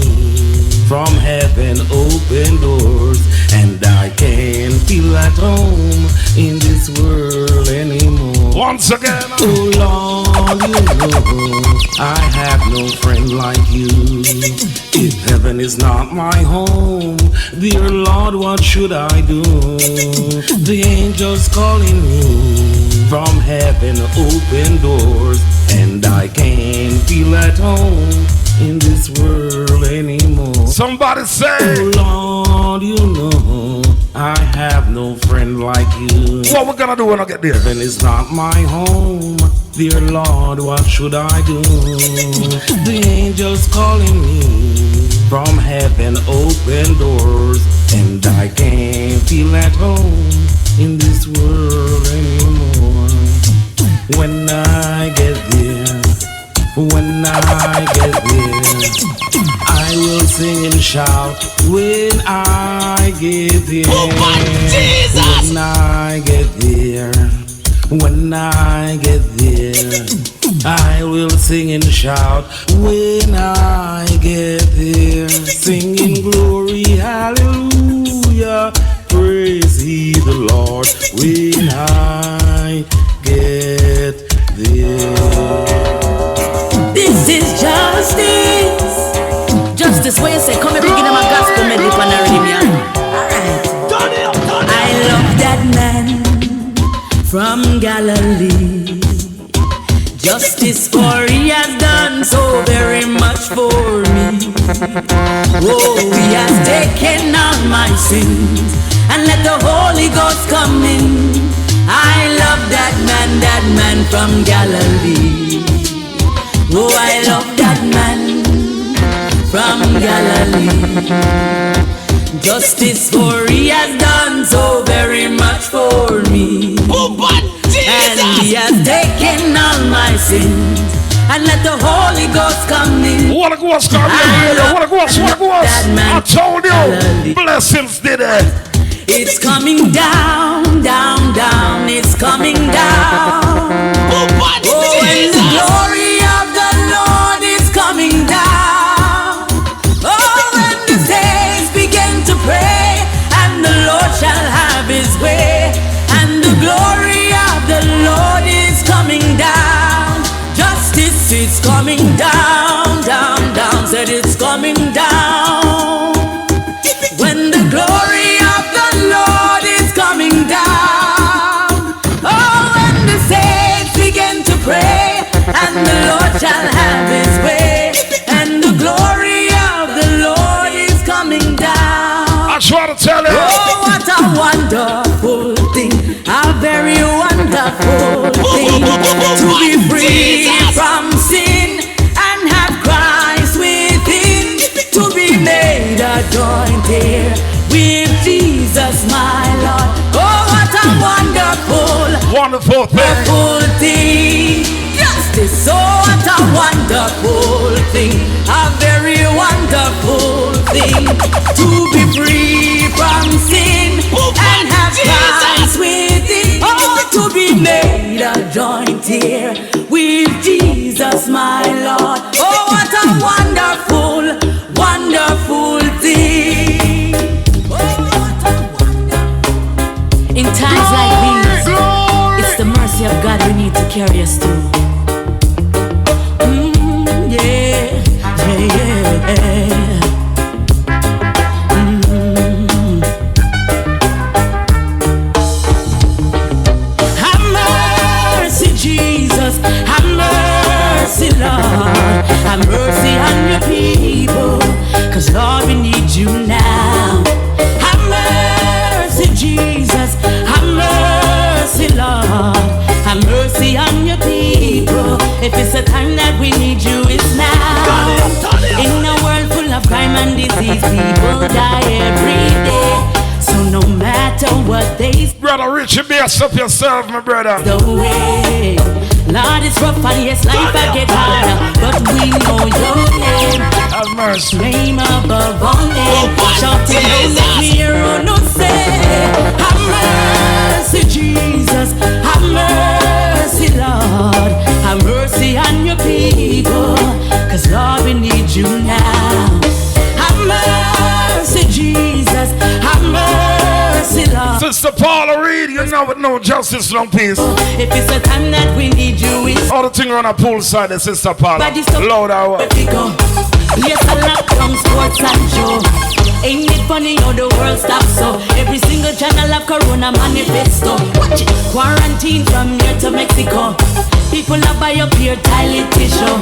from heaven, open doors, and I can't feel at home in this world anymore. Once again. Oh Lord, you know I have no friend like you. If heaven is not my home, dear Lord, what should I do? The angels calling me from heaven, open doors, and I can't feel at home in this world anymore. Somebody say, oh Lord, you know I have no friend like you. What we're gonna do when I get there? Heaven is not my home, dear Lord, what should I do? The angels calling me from heaven, open doors, and I can't feel at home in this world anymore. When I get there, when I get there, I will sing and shout. When I get there, oh my Jesus! when I get there, when I get there, I will sing and shout. When I get there, singing glory, hallelujah, praise ye the Lord. When I get there. This is justice. Justice where you say, come and begin my gospel medley for the rhythm. Alright. I love that man from Galilee. Justice for he has done so very much for me. Oh, he has taken on my sins and let the Holy Ghost come in. I love that man from Galilee. Oh, I love that man from Galilee. Justice for he has done so very much for me. Oh, but Jesus! And he has taken all my sins and let the Holy Ghost come in. What a ghost, what a ghost. I told you, blessings did it. It's coming down, down, down. It's coming down. Oh, but oh, Jesus! and the glory of the Lord it's coming down, down, down. Said it's coming down. When the glory of the Lord is coming down. Oh, when the saints begin to pray, and the Lord shall have his way, and the glory of the Lord is coming down. I try to tell you. Oh, what a wonderful thing, a very wonderful thing, to be free from sin and have Christ within, to be made a joint heir with Jesus my Lord. Oh, what a wonderful thing. Justice, oh, what a wonderful thing, a very wonderful thing, to be free from sin and have Christ within. Oh, to be made a joint heir with Jesus my Lord. Oh, what a wonderful, wonderful thing. Oh, what a wonderful. In times like these, it's the mercy of God we need to carry us through. Yeah. Have mercy, Jesus. Have mercy, Lord. Have mercy on your people, 'cause Lord, we need you now. Have mercy, Jesus. Have mercy, Lord. Have mercy on your people. If it's a time that we need you, it's now. In a world full of crime and disease, people die every day. So no matter what they say, Brother Richie, best up yourself, my brother. the way, Lord, it's rough and yes, life I get harder, but we know your name. Have mercy. Name above all name. Shouting out the hero, no say. Have mercy, Jesus. Have mercy, Lord. Have mercy on your people, 'cause Lord, we need you now. Have mercy, Jesus. Have mercy, Lord. Sister Paula Reed, you know with no justice, no peace. If it's a time that we need you, it's all the thing on a poolside, the Sister Paula. Loud hour. yes, I lock down sports and show. Ain't it funny how the world stops so? Every single channel of Corona manifesto. Watch it. Quarantine from here to Mexico. People are buy up here toilet tissue.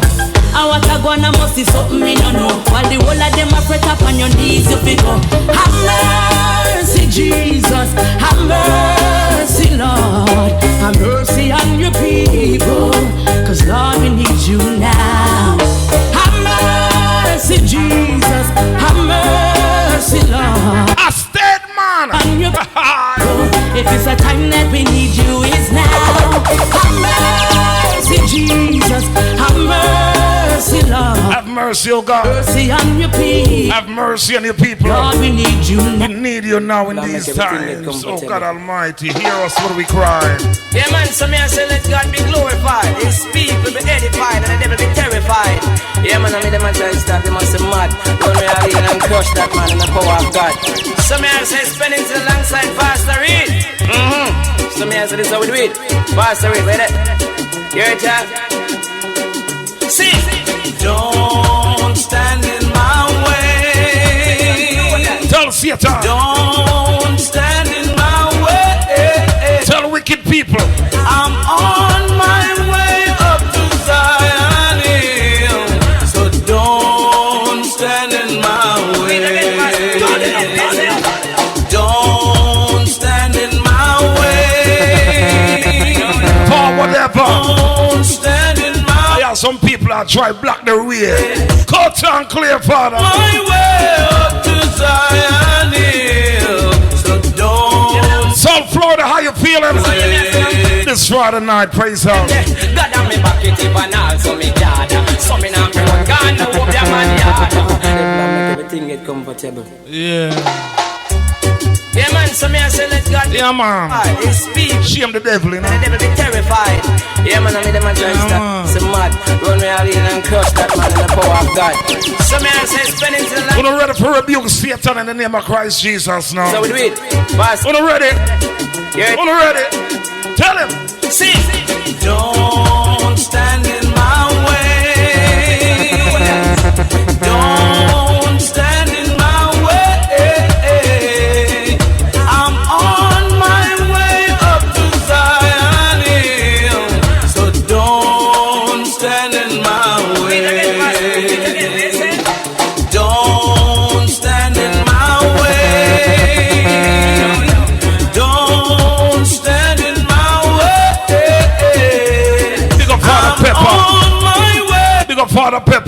And what I gonna must is something me no know. While the whole of them are fret up on your knees, you figure. Have mercy, Jesus. Have mercy, Lord. Have mercy on your people, 'cause Lord, we need you now. Have mercy, Jesus. Have mercy, Lord. A state man. On your if it's a time that we need you, it's now. Have mercy, Jesus. Have mercy, Lord. Have mercy, oh God. Mercy on your people. Have mercy on your people. Lord, we need you now. We need you now in these times. Oh God Almighty, hear us when we cry. Yeah, man, so me I say let God be glorified. His people be edified and the devil be terrified. Yeah, man, I mean them a try to stop, they must be mad. When we are in and crush that man in the power of God. So me I say spending to alongside Pastor Reed. So me I say this is how we do it. Pastor Reed, wait it. Hear it, yeah? See. Don't stand in my way. Tell Satan. Don't stand in my way. Tell wicked people. I'm on my way up to Zion Hill. So don't stand in my way. Don't stand in my way. For whatever. Don't stand in my way. Some people are trying to block the way. Cut and clear, Father. My way up to Zion Hill. So don't. South Florida, how you feeling? This Friday night, praise God. God and me back it up and also me God. So me now me run God now up your man yard. Make everything get comfortable. Yeah. Yeah, man, so me I say let God be. Yeah, man. His people. Shame the devil, you know. The devil be terrified. Yeah, man, I mean them a try to stop. So mad. Run me out in and crush that man in the power of God. So me I say spending to the life. We're ready for rebuke Satan in the name of Christ Jesus now. So we do it. Fast. We're ready. Yeah. We're ready. Tell him. See. Don't stand in my way.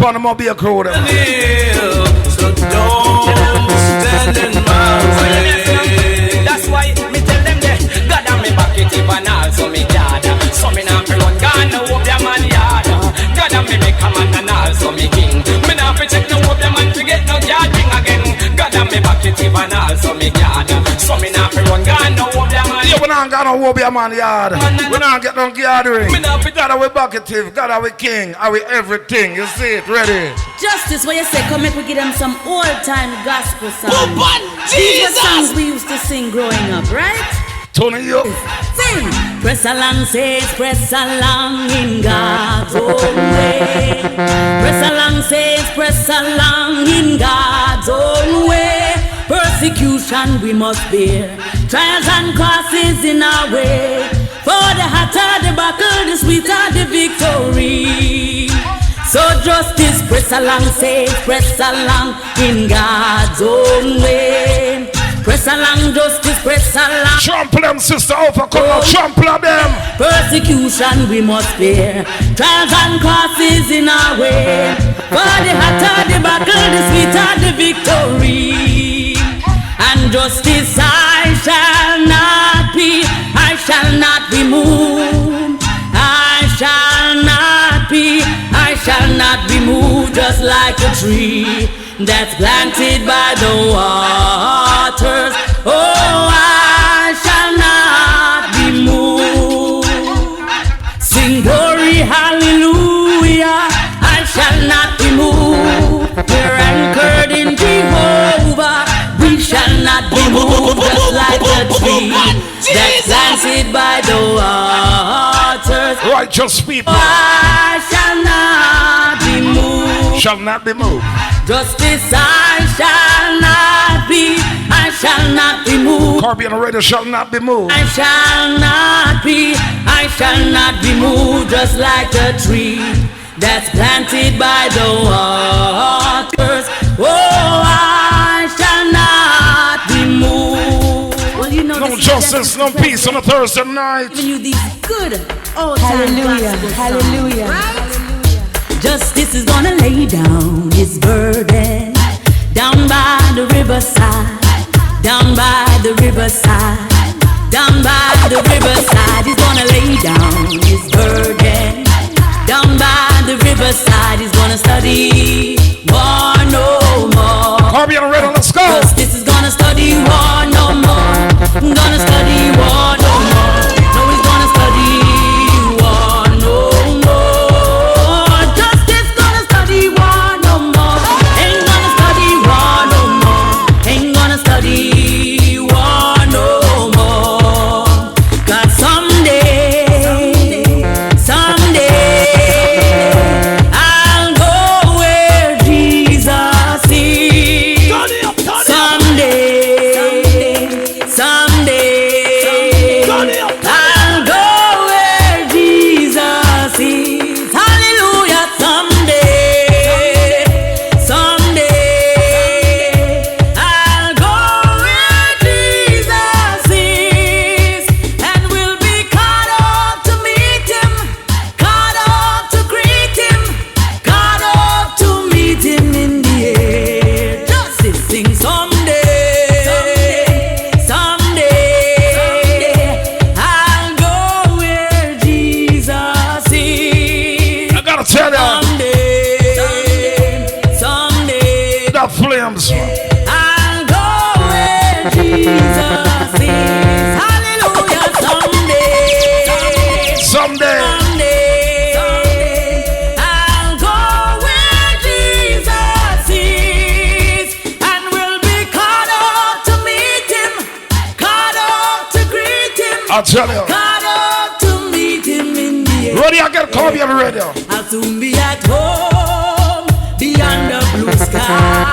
on the mobile crew them. So don't stand in my way. That's why me tell them that God and me back it even also me God. So me not fi run God no hope your man yard. God and me make a man and also me king. Me not fi check no hope your man forget no God king again. God and me back it even also me God. So me not fi run God no hope your man. Yeah, we not got no hope your man yard. We not get no gathering. God are we bucketive, God are we king, are we everything. You see it, ready? Justice, what you say? Come make we give them some old-time gospel songs. Oh, These are songs we used to sing growing up, right? Tony, you sing. Press along, says, press along in God's own way. Press along, says, press along in God's own way. Persecution we must bear, trials and crosses in our way. For the hotter the battle, the sweeter the victory. So justice, press along, says, press along in God's own way. Press along, justice, press along. Trample them, sister, overcome now, trample them. Persecution we must bear, trials and crosses in our way. For the hotter the battle, the sweeter the victory. And justice I shall not be, I shall not be moved. I shall not be, I shall not be moved. Just like a tree that's planted by the waters. Oh, I shall not be moved. Sing glory, hallelujah. I shall not be moved. We're anchored in Jehovah. We shall not be moved. Just like a tree that's planted by the waters. Righteous people. I shall not be moved. Shall not be moved. Justice I shall not be, I shall not be moved. Caribbean radio shall not be moved. I shall not be, I shall not be moved. Just like a tree that's planted by the waters. Oh, I shall not be moved. Well, you know, no justice, no peace on a Thursday night. Giving you these good old time gospel hallelujah, right? Justice is gonna lay down his burden down by the riverside, down by the riverside, down by the riverside. He's gonna lay down his burden down by the riverside. He's gonna study war no more. Caribbean radio, let's go. Justice is gonna study war no more. Gonna study war no more. No, he's gonna study war no more. Justice gonna study war no more. Ain't gonna study war no more. Ain't gonna study war no more. 'Cause someday I'll go where Jesus is. Someday I'll go where Jesus is. Hallelujah. Someday I'll go where Jesus is, and we'll be caught up to meet him, caught up to greet him, caught up to meet him in the air. Justice sing someday. I'll go where Jesus is. I gotta tell you, Someday the flames. I'll go where Jesus is. Hallelujah. Someday I'll go where Jesus is, and we'll be caught up to meet him, caught up to greet him, I'll tell you. caught up to meet him in the air. Ready, I get Caribbean radio. I'll soon be at home beyond the blue sky.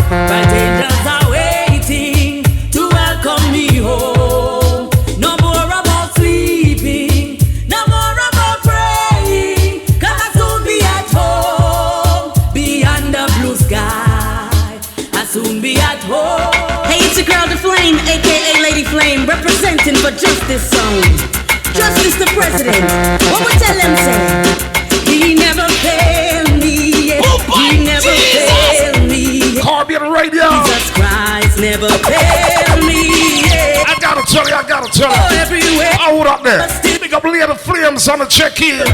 Bright angels are waiting to welcome me home. No more about sleeping, no more about praying, 'cause I'll soon be at home beyond the blue sky. I'll soon be at home. Hey, it's your girl, The Flame, aka Lady Flame, representing for Justice Zone. Justice the President. What we tell him say? He never failed me yet. He He never failed me. Caribbean Radio. Jesus Christ never failed me. Yeah. I gotta tell you. Oh, everywhere. Hold up there. Big up Lady Flames on the check-in.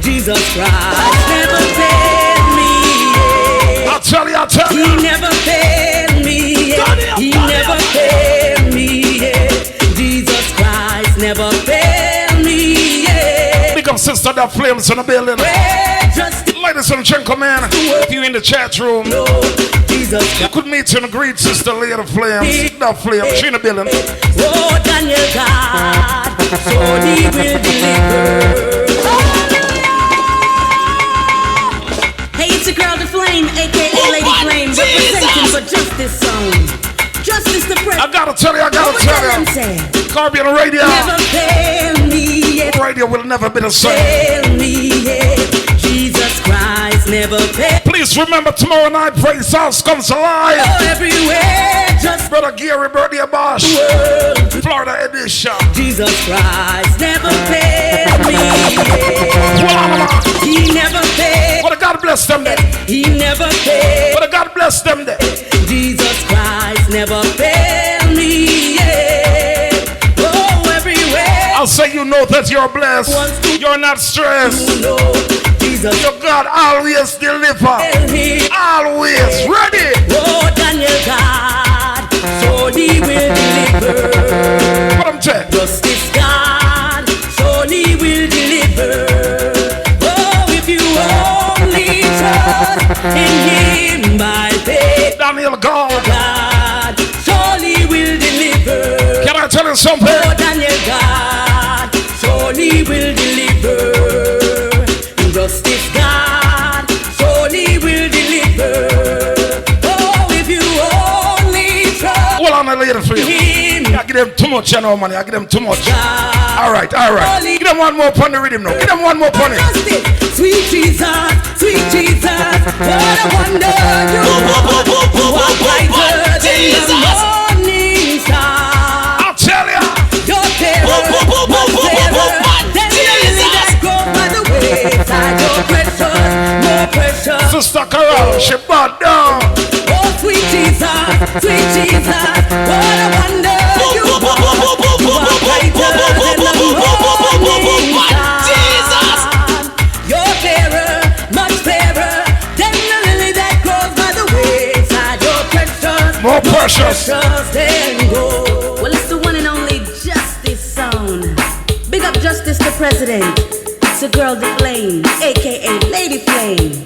Jesus Christ never failed me. Yeah. I'll tell you. He never failed me. Yeah. He never failed me. Yeah. Jesus Christ never failed me. Yeah. Big up Sister that Flames in the building. Ladies and gentlemen, if you in the chat room, you could meet and greet Sister Lady Flames. That Flames, she in the building. Oh, Daniel God, so he will deliver. Hey, it's your girl, The Flame, a.k.a. Lady Flame, representing for Justice Zone. Justice the President. I gotta tell you. Caribbean Radio. Never fail me yet. Radio will never be the same. Fail me yet. Jesus Christ never fail. Please remember tomorrow night, Praise House comes alive. Oh, everywhere. Just Brother Gary Birthday Bosch. Florida edition. Jesus Christ never failed me yet. He never failed. But God bless them there. He never failed. But God bless them there. Jesus Christ never failed me yet. Oh, everywhere. I'll say you know that you're blessed. You're not stressed. Your God always deliver. Always ready. Oh, Daniel God, so he will deliver. What I'm saying? Justice God, so he will deliver. Oh, if you only trust in him by faith. Daniel God, surely will deliver. Can I tell you something? Oh, Daniel God, surely will deliver. Justice God, surely will deliver. Oh, if you only trust. Well, I'm a lady for you. I give them too much, you know, money. I give them too much. All right. Give them one more pon the rhythm now. Give them one more pon it. Sweet Jesus, what a wonder you are, brighter than the morning star. I'll tell ya. Your terror, much fairer than the lily that grows by the wayside. You're precious, more precious. Sister Carol, she bowed down. Oh, sweet Jesus, what a wonder you are, brighter than the morning star. Your terror, much fairer than the lily that grows by the wayside. You're precious, more precious than gold. Well, it's the one and only Justice Zone. Big up Justice the President. It's a girl, The Flame, a.k.a. Lady Flame.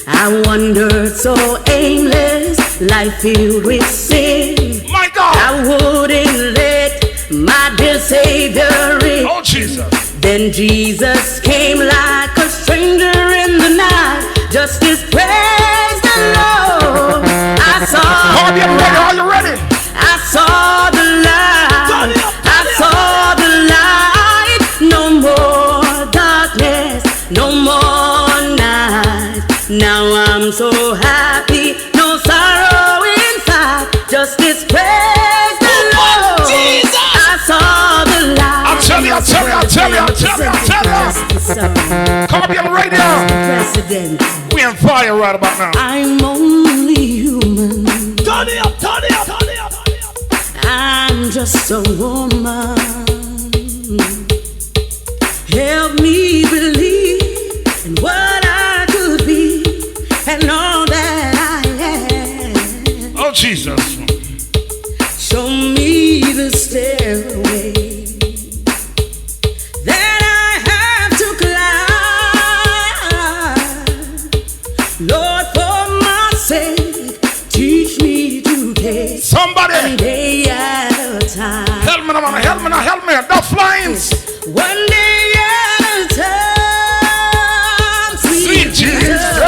I wandered so aimless, life filled with sin. My God! I wouldn't let my dear Savior in. Oh, Jesus. Then Jesus came like a stranger in the night. Justice, praise the Lord. I saw. Caribbean Radio, are you ready? I saw the light. I saw the light. No more darkness, no more night. Now I'm so happy, no sorrow inside. Justice, praise the Lord. Jesus. I saw the light. I'll tell you. Caribbean Radio. President. We on fire right about now. I'm only human. Turn it up. I'm just a woman. Help me believe in what I could be and all that I am. Oh, Jesus. Show me the stairway that I have to climb. Lord, for my sake, teach me to take somebody one day at a time. Help me now. The Flames. One day at a time. Sweet Jesus.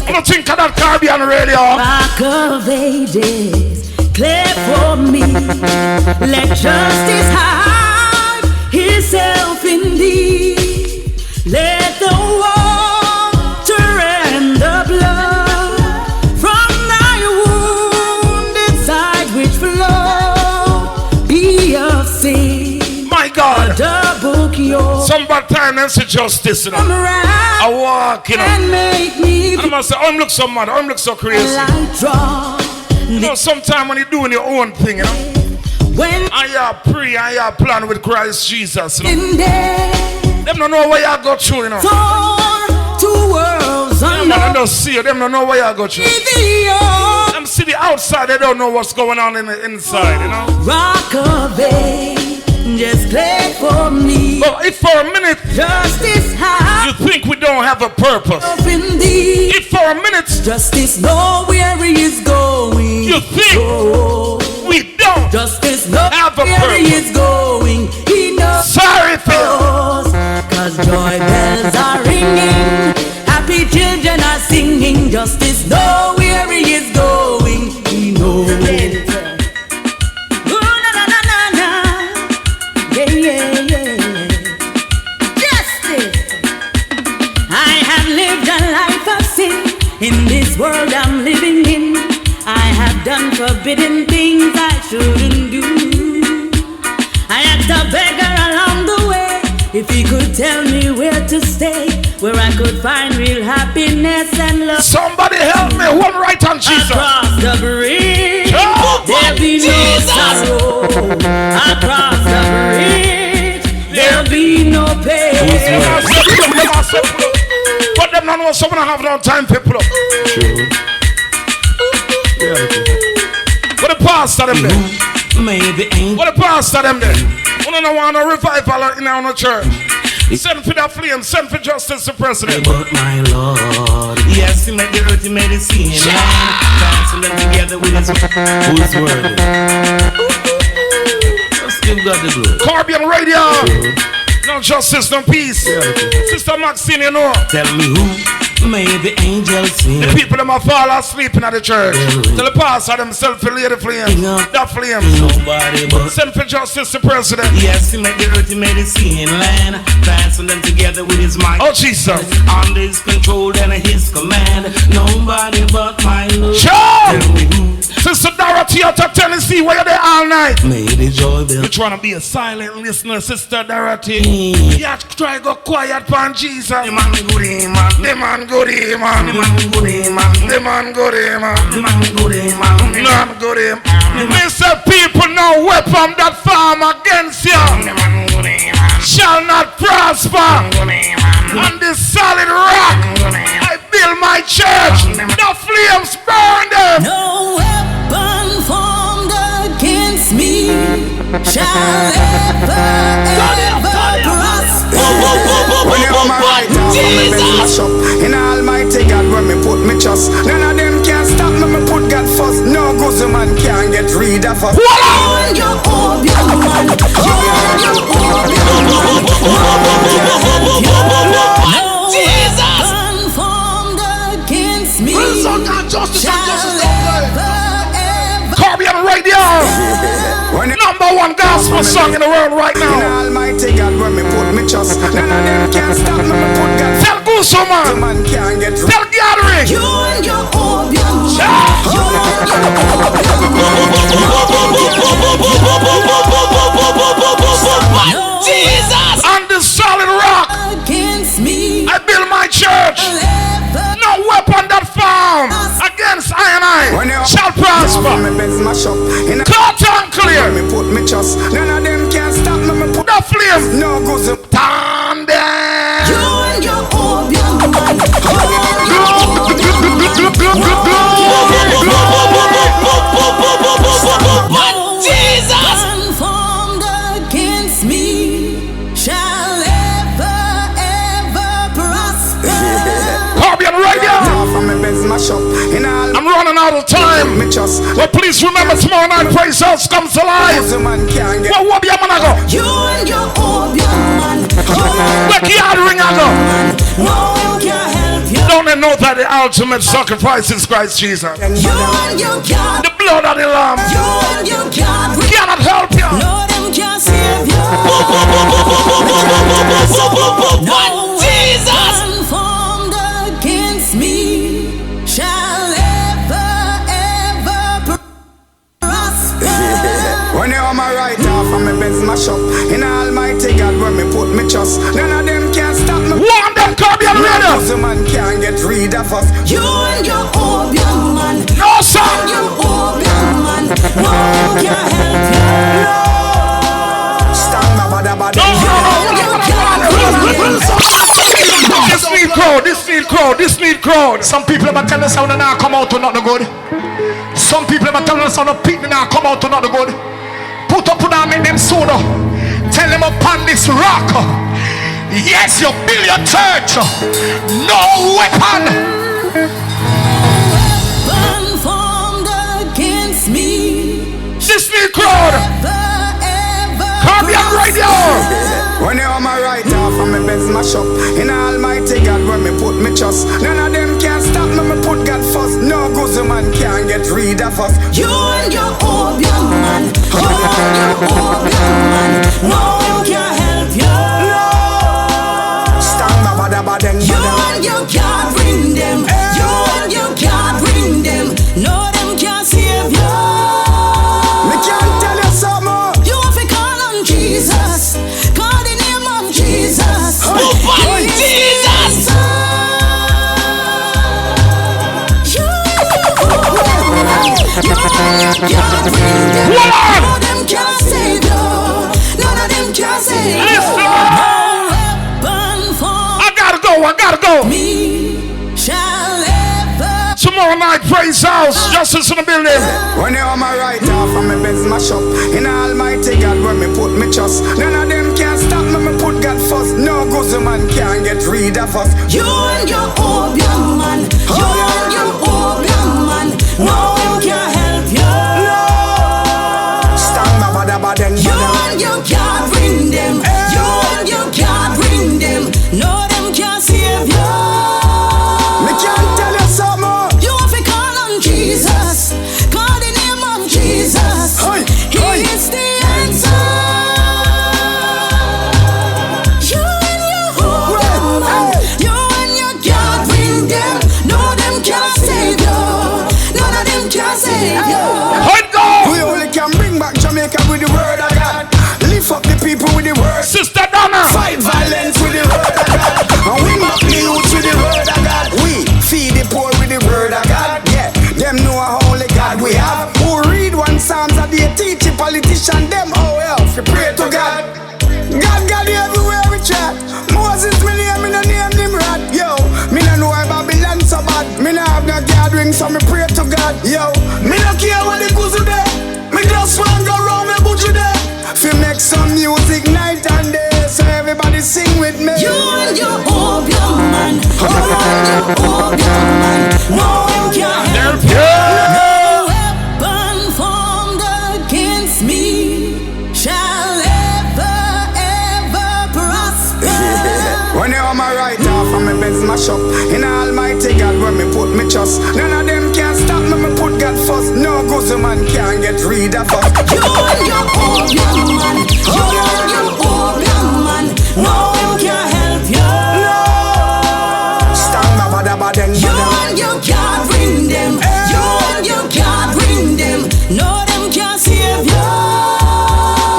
I don't think of that Caribbean Radio. Rock of Ages, clear for me. Let justice hide himself in thee. Let the water and the blood from thy wounded side which flow be of sin. My God. The book yours. So some bad time, them say justice, you know. I walk, you know. And I must say, I'm look so mad, I'm look so crazy. You know, sometimes when you're doing your own thing, you know. When I have pray, I have plan with Christ Jesus, you know. Them don't know where you go through, you know. Two worlds them don't see you, them don't know where you go through. Them see the outside, they don't know what's going on in the inside, you know. Rock of Ages, just play for me. But if for a minute justice high, you think we don't have a purpose, if for a minute justice know where he is going, you think we don't justice know have a where purpose, he is going, he knows. Sorry for you. Cause joy bells are ringing, happy children are singing, justice know where he is going, he knows. In this world I'm living in, I have done forbidden things I shouldn't do. I asked a beggar along the way if he could tell me where to stay, where I could find real happiness and love. Somebody help me, one right on Jesus. Across the bridge, there'll be no sorrow. Across the bridge, there'll be no pain. But them not know someone have no time to put up. True. What the pastor them there? Maybe ain't. What the pastor them there? We don't want no revival in our church. Send for the flame, send for justice to president. But my Lord, yes, he made the earth, he made the sea and land, dancing them together with his who's worthy. Let's give God the glory. Caribbean Radio. No justice, no peace. Sister Maxine, you know. Tell me who made the angels sing. The people that fall asleep in the church. Tell the pastor themselves to lay the flame. That flame. Nobody but. Send for justice to president. Yes, he made the earth, he made the sea and land, dancing them together with his might. Oh Jesus. Under his control and his command. Nobody but my Lord. Sure. Tell me who. Sister Dorothy out of Tennessee, where you there all night? Made the joy bell. You trying to be a silent listener, Sister Dorothy? You try to go quiet upon Jesus. The man good, man. The man good, man. The man good, man. The man good, man. The man good, man. The man good, man. Mr. People, no weapon that form against you shall not prosper. On this solid rock I build my church. The flames burn them. No weapon formed against me shall ever prosper. When you on my right hand, me mash up. In Almighty God, when me put me trust, none of them can stop me. Me put God first. No goes man can't get rid of us. On your own, your man. Jesus, unformed against me. Caribbean Radio. Number one gospel song in the world right now. In Almighty God, when me put me trust, none of them can stop me. Me put God. Tell Guso man. Can't get rid. Tell Gathering. You and your own, Jesus! On the solid rock against me I build my church. No weapon that form against I and I shall prosper. Cut and clear. Me put me trust. None of them can stop me. Me put the flame. No goes up. Turn them. You and your own, Jesus! Unformed against me shall ever prosper. Caribbean Radio. I'm running out of time. Well, please remember tomorrow night Praise House comes alive. Well, what be a man ago? You and your own, man. Where Gathering ago? No one can help you. Don't they know that the ultimate sacrifice is Christ Jesus? You and your God. The blood of the Lamb. You and your God. We cannot help you. No them can save you. No Jesus. Unformed against me shall ever prosper. When you on my right half and me bends my shop. In Almighty God, when me put me trust, then man can't get rid of us. You and your opium man. No, sir. Your opium man. No one can help you. No. Stand by the This need crowd. Some people are telling us how they not come out to not the good. Some people are telling us how the people not come out to not the good. Put up and make them soda. Tell them upon this rock. Yes, you build your church. No weapon. Weapon formed against me. This need crowd. Come here, radio. When you on my right off and my best mash up. In Almighty God when me put me trust. None of them can stop me, me put God first. No gozo man can't get rid of us. You and your opium man. You and your opium man. No one can help you. No. Stand by them. You and you can't bring them. You and you can't bring them. No them can't save you. Me can't tell you something. You have to call on Jesus. Call the name of Jesus. Oh, Jesus. You can't bring them. None of them can save you. None of them can save you. No weapon formed I gotta go. me shall ever. Tomorrow night, praise house, justice in the building. When you on my right off and my best mash up. In Almighty God when me put me trust. None of them can stop me, me put God first. No gozo man can't get rid of us. You and your opium man. You and your opium man. No one can help you. Stand by them. You and you can't bring them. You and you can't bring them. No them can't save you. Me can't tell you something. You have to call on Jesus. Call the name of Jesus. He is the answer. You and your opium man. You and you can't bring them. No them can't save you. None of them can save you. We only can bring back Jamaica with the word of God. Lift up the people with the word. Sister Donna. Fight violence with the word of God. And win back the youth with the word of God. We feed the poor with the word of God. Yeah, them know how only God we have. Who read one Psalms a day, teach the politician them how else we pray to God. God everywhere we chat. Moses me name, me no name Nimrod. Yo, me no know why Babylon so bad. Me no have no gathering, so me pray to God. Yo, me no care what the goose there. Me just want go round me butcher there. Fi make some music night and day, so everybody sing with me. You and your opium man. You and your opium man. No one can help you. No weapon formed against me shall ever prosper. When you on my right off and my best mash up. In Almighty God when me put me trust. None of them can stop me, me put God first. No gozo man can't get rid of us. You and your opium man. You and your opium man. No one can help you. Stand by them. You and you can't bring them. You and you can't bring them. No them can save you.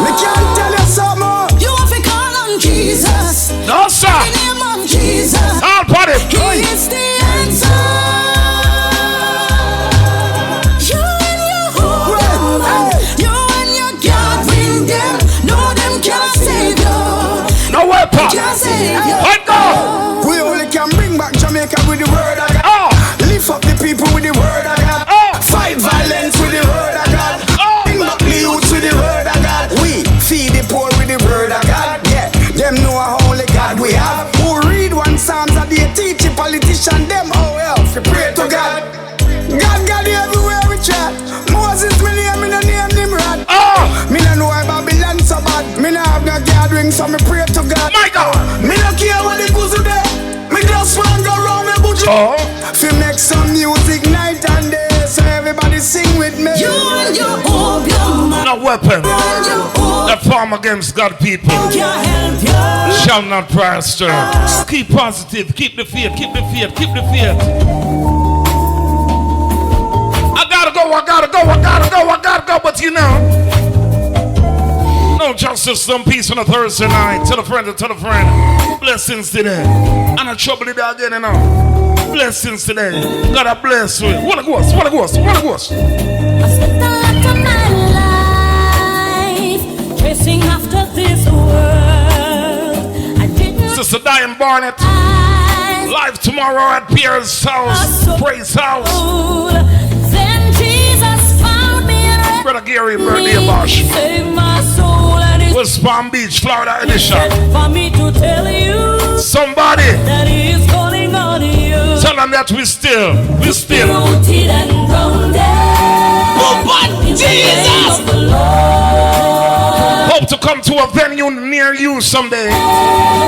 Me can't tell you something. You have to call on Jesus. No, sir. In the name of Jesus. All party. He is the answer. You and your opium man. You and you can't bring them. No them can save you. No weapon. Can't save you. Let go. We only can bring back Jamaica with the word of God. Lift up the people with the word of God. Fight violence with the word of God. Bring back the youth with the word of God. We feed the poor with the word of God. Yeah, them know how only God we have. Who read one Psalms a day, teach the politician them how else we pray to God. God everywhere we chat. Moses me name, me no name Nimrod. Me no know why Babylon so bad. Me no have no gathering, so me pray to God. My God. Me no care what the goose there. Me just want go round me butcher. Fi make some music night and day, so everybody sing with me. You and your opium man. No weapon You and your opium that form against God people can help you. shall not prosper. Keep positive, keep the faith, keep the faith, keep the faith. I gotta go, but you know, no justice, some peace on a Thursday night. Tell a friend to tell a friend. Blessings today. And a trouble it again, you know. Blessings today. God a bless you. What a ghost, what a ghost, what a ghost. I spent a lot of my life chasing after this world. I didn't. Sister Diane Barnett. Live tomorrow at Pierre's house. Praise house. Then Jesus found me and Brother Gary, birthday bash. saved my soul and it's West Palm Beach, Florida edition. for me to tell you Somebody that he is calling on you. tell them that we still. Rooted and grounded in the name of the Lord. Hope to come to a venue near you someday.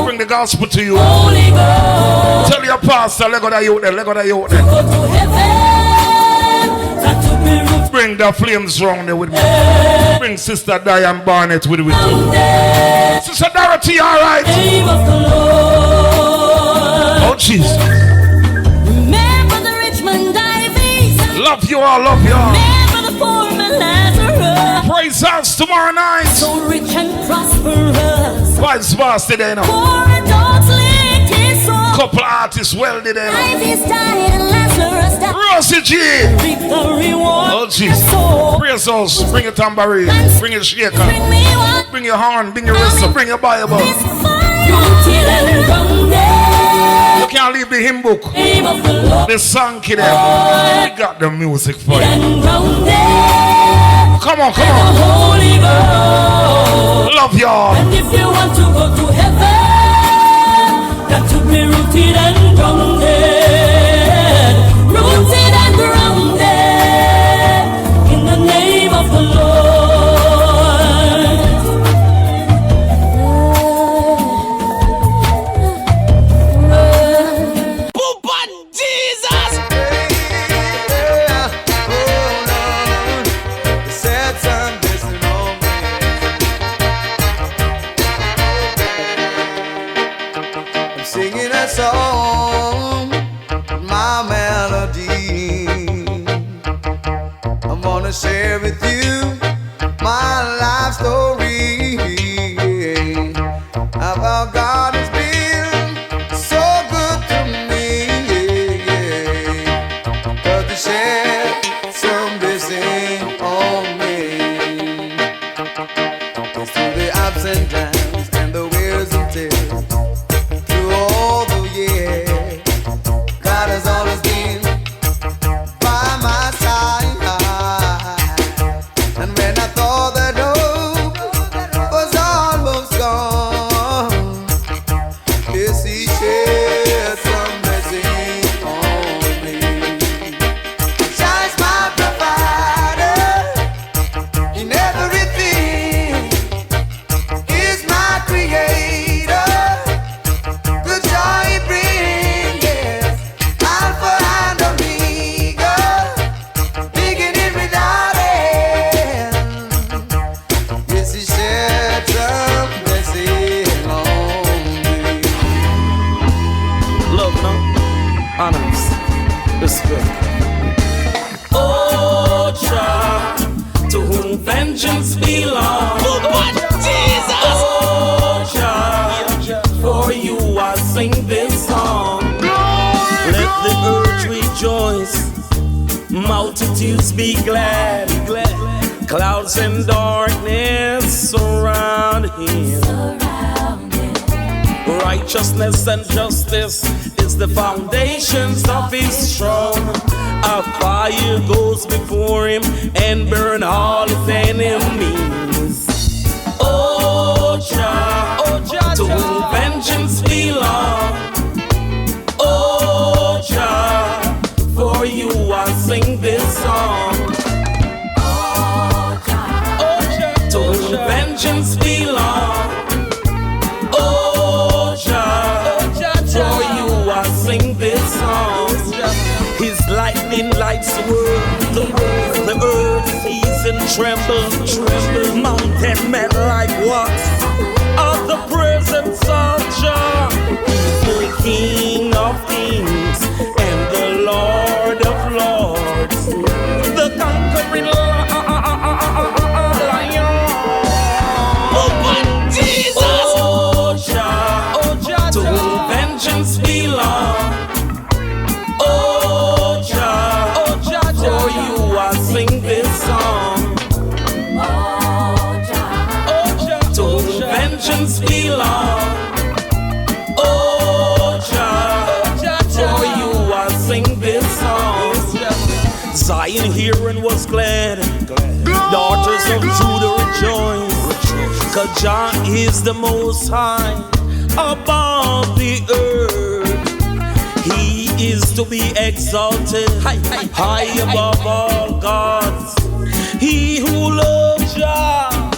Bring the gospel to you. Holy Ghost, Tell your pastor, let go that youth there, let go that youth there. go to heaven, got to be rooted. Bring the flames round there with me. Bring Sister Diane Barnett with me. Sister Dorothy, alright? Name of the Lord. Oh, Jesus. Remember the rich man Davies. Love you all, love you all. Remember the poor man Lazarus. Praise house tomorrow night. So rich and prosperous. Vice boss today now. Poor and dogs licked his soul. Couple artists well today now. Davies died and Lazarus died. Rosie G. Reap the reward. Oh, Jesus. So Praise house. Bring your tambourine. Bring your shaker. bring me one. Bring your horn. Bring your whistle. Bring your Bible. Rooted and grounded. You can't leave the hymn book. Name of the Lord. The song kid. We got the music for you. And grounded. Come on, come The on. Holy Ghost. Love y'all. And if you want to go to heaven, got to be rooted and grounded. Rooted and grounded in the name of the Lord. Jesus! I'm singing a song, my melody. I'm gonna share with you my life story about God has been so good to me. But to share some blessing on me. It's through the ups and downs and the wears and tears. Through all the years, God has always been by my side. And when I thought that hope was almost gone, yes, He shed some blessing on me. Shines my provider in everything. Is my creator. Good joy He brings, yes. Alpha and Omega, beginning without end. Yes, He shed some blessing on me. Love, no? Honors. Respect. Oh, child, to whom vengeance belongs. Jesus! Oh, child, for you I sing this song. Let the earth rejoice, multitudes be glad. Clouds and darkness surround Him. Righteousness and justice is the foundations of His throne. A fire goes before Him and burn all His enemies. Oh, Jah, to whom vengeance belongs. Oh, Jah, for you I sing this song. Oh, Jah, to whom vengeance belongs. Oh, Jah, for you I sing this song. His lightning lights the world, the earth sees and tremble. Mountain men like what? Of the presence of Jah. He's the King of kings and the Lord of lords, the conquering lion. Oh, Jesus! Oh, Jah, to whom Zion here and was glad. Daughters of Judah rejoice. 'Cause Jah is the most high above the earth. He is to be exalted high above all gods. He who loves Jah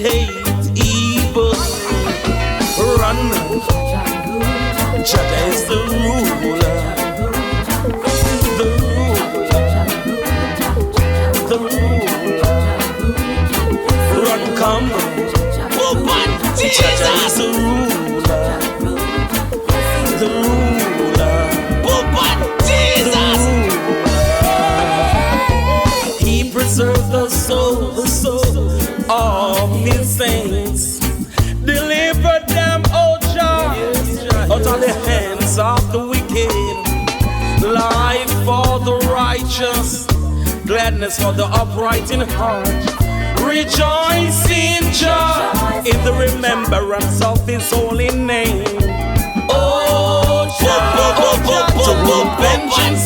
hates evil. Run. Jah is the ruler. The ruler. Run, come. Oh, but Jesus is the ruler. The ruler. Oh, but Jesus. He preserves the soul of his saints. Deliver them, oh Jah, out of the hands of the wicked. Life for the righteous, gladness for the upright in heart. Rejoice in Jah in the remembrance of his holy name. Oh Jah, vengeance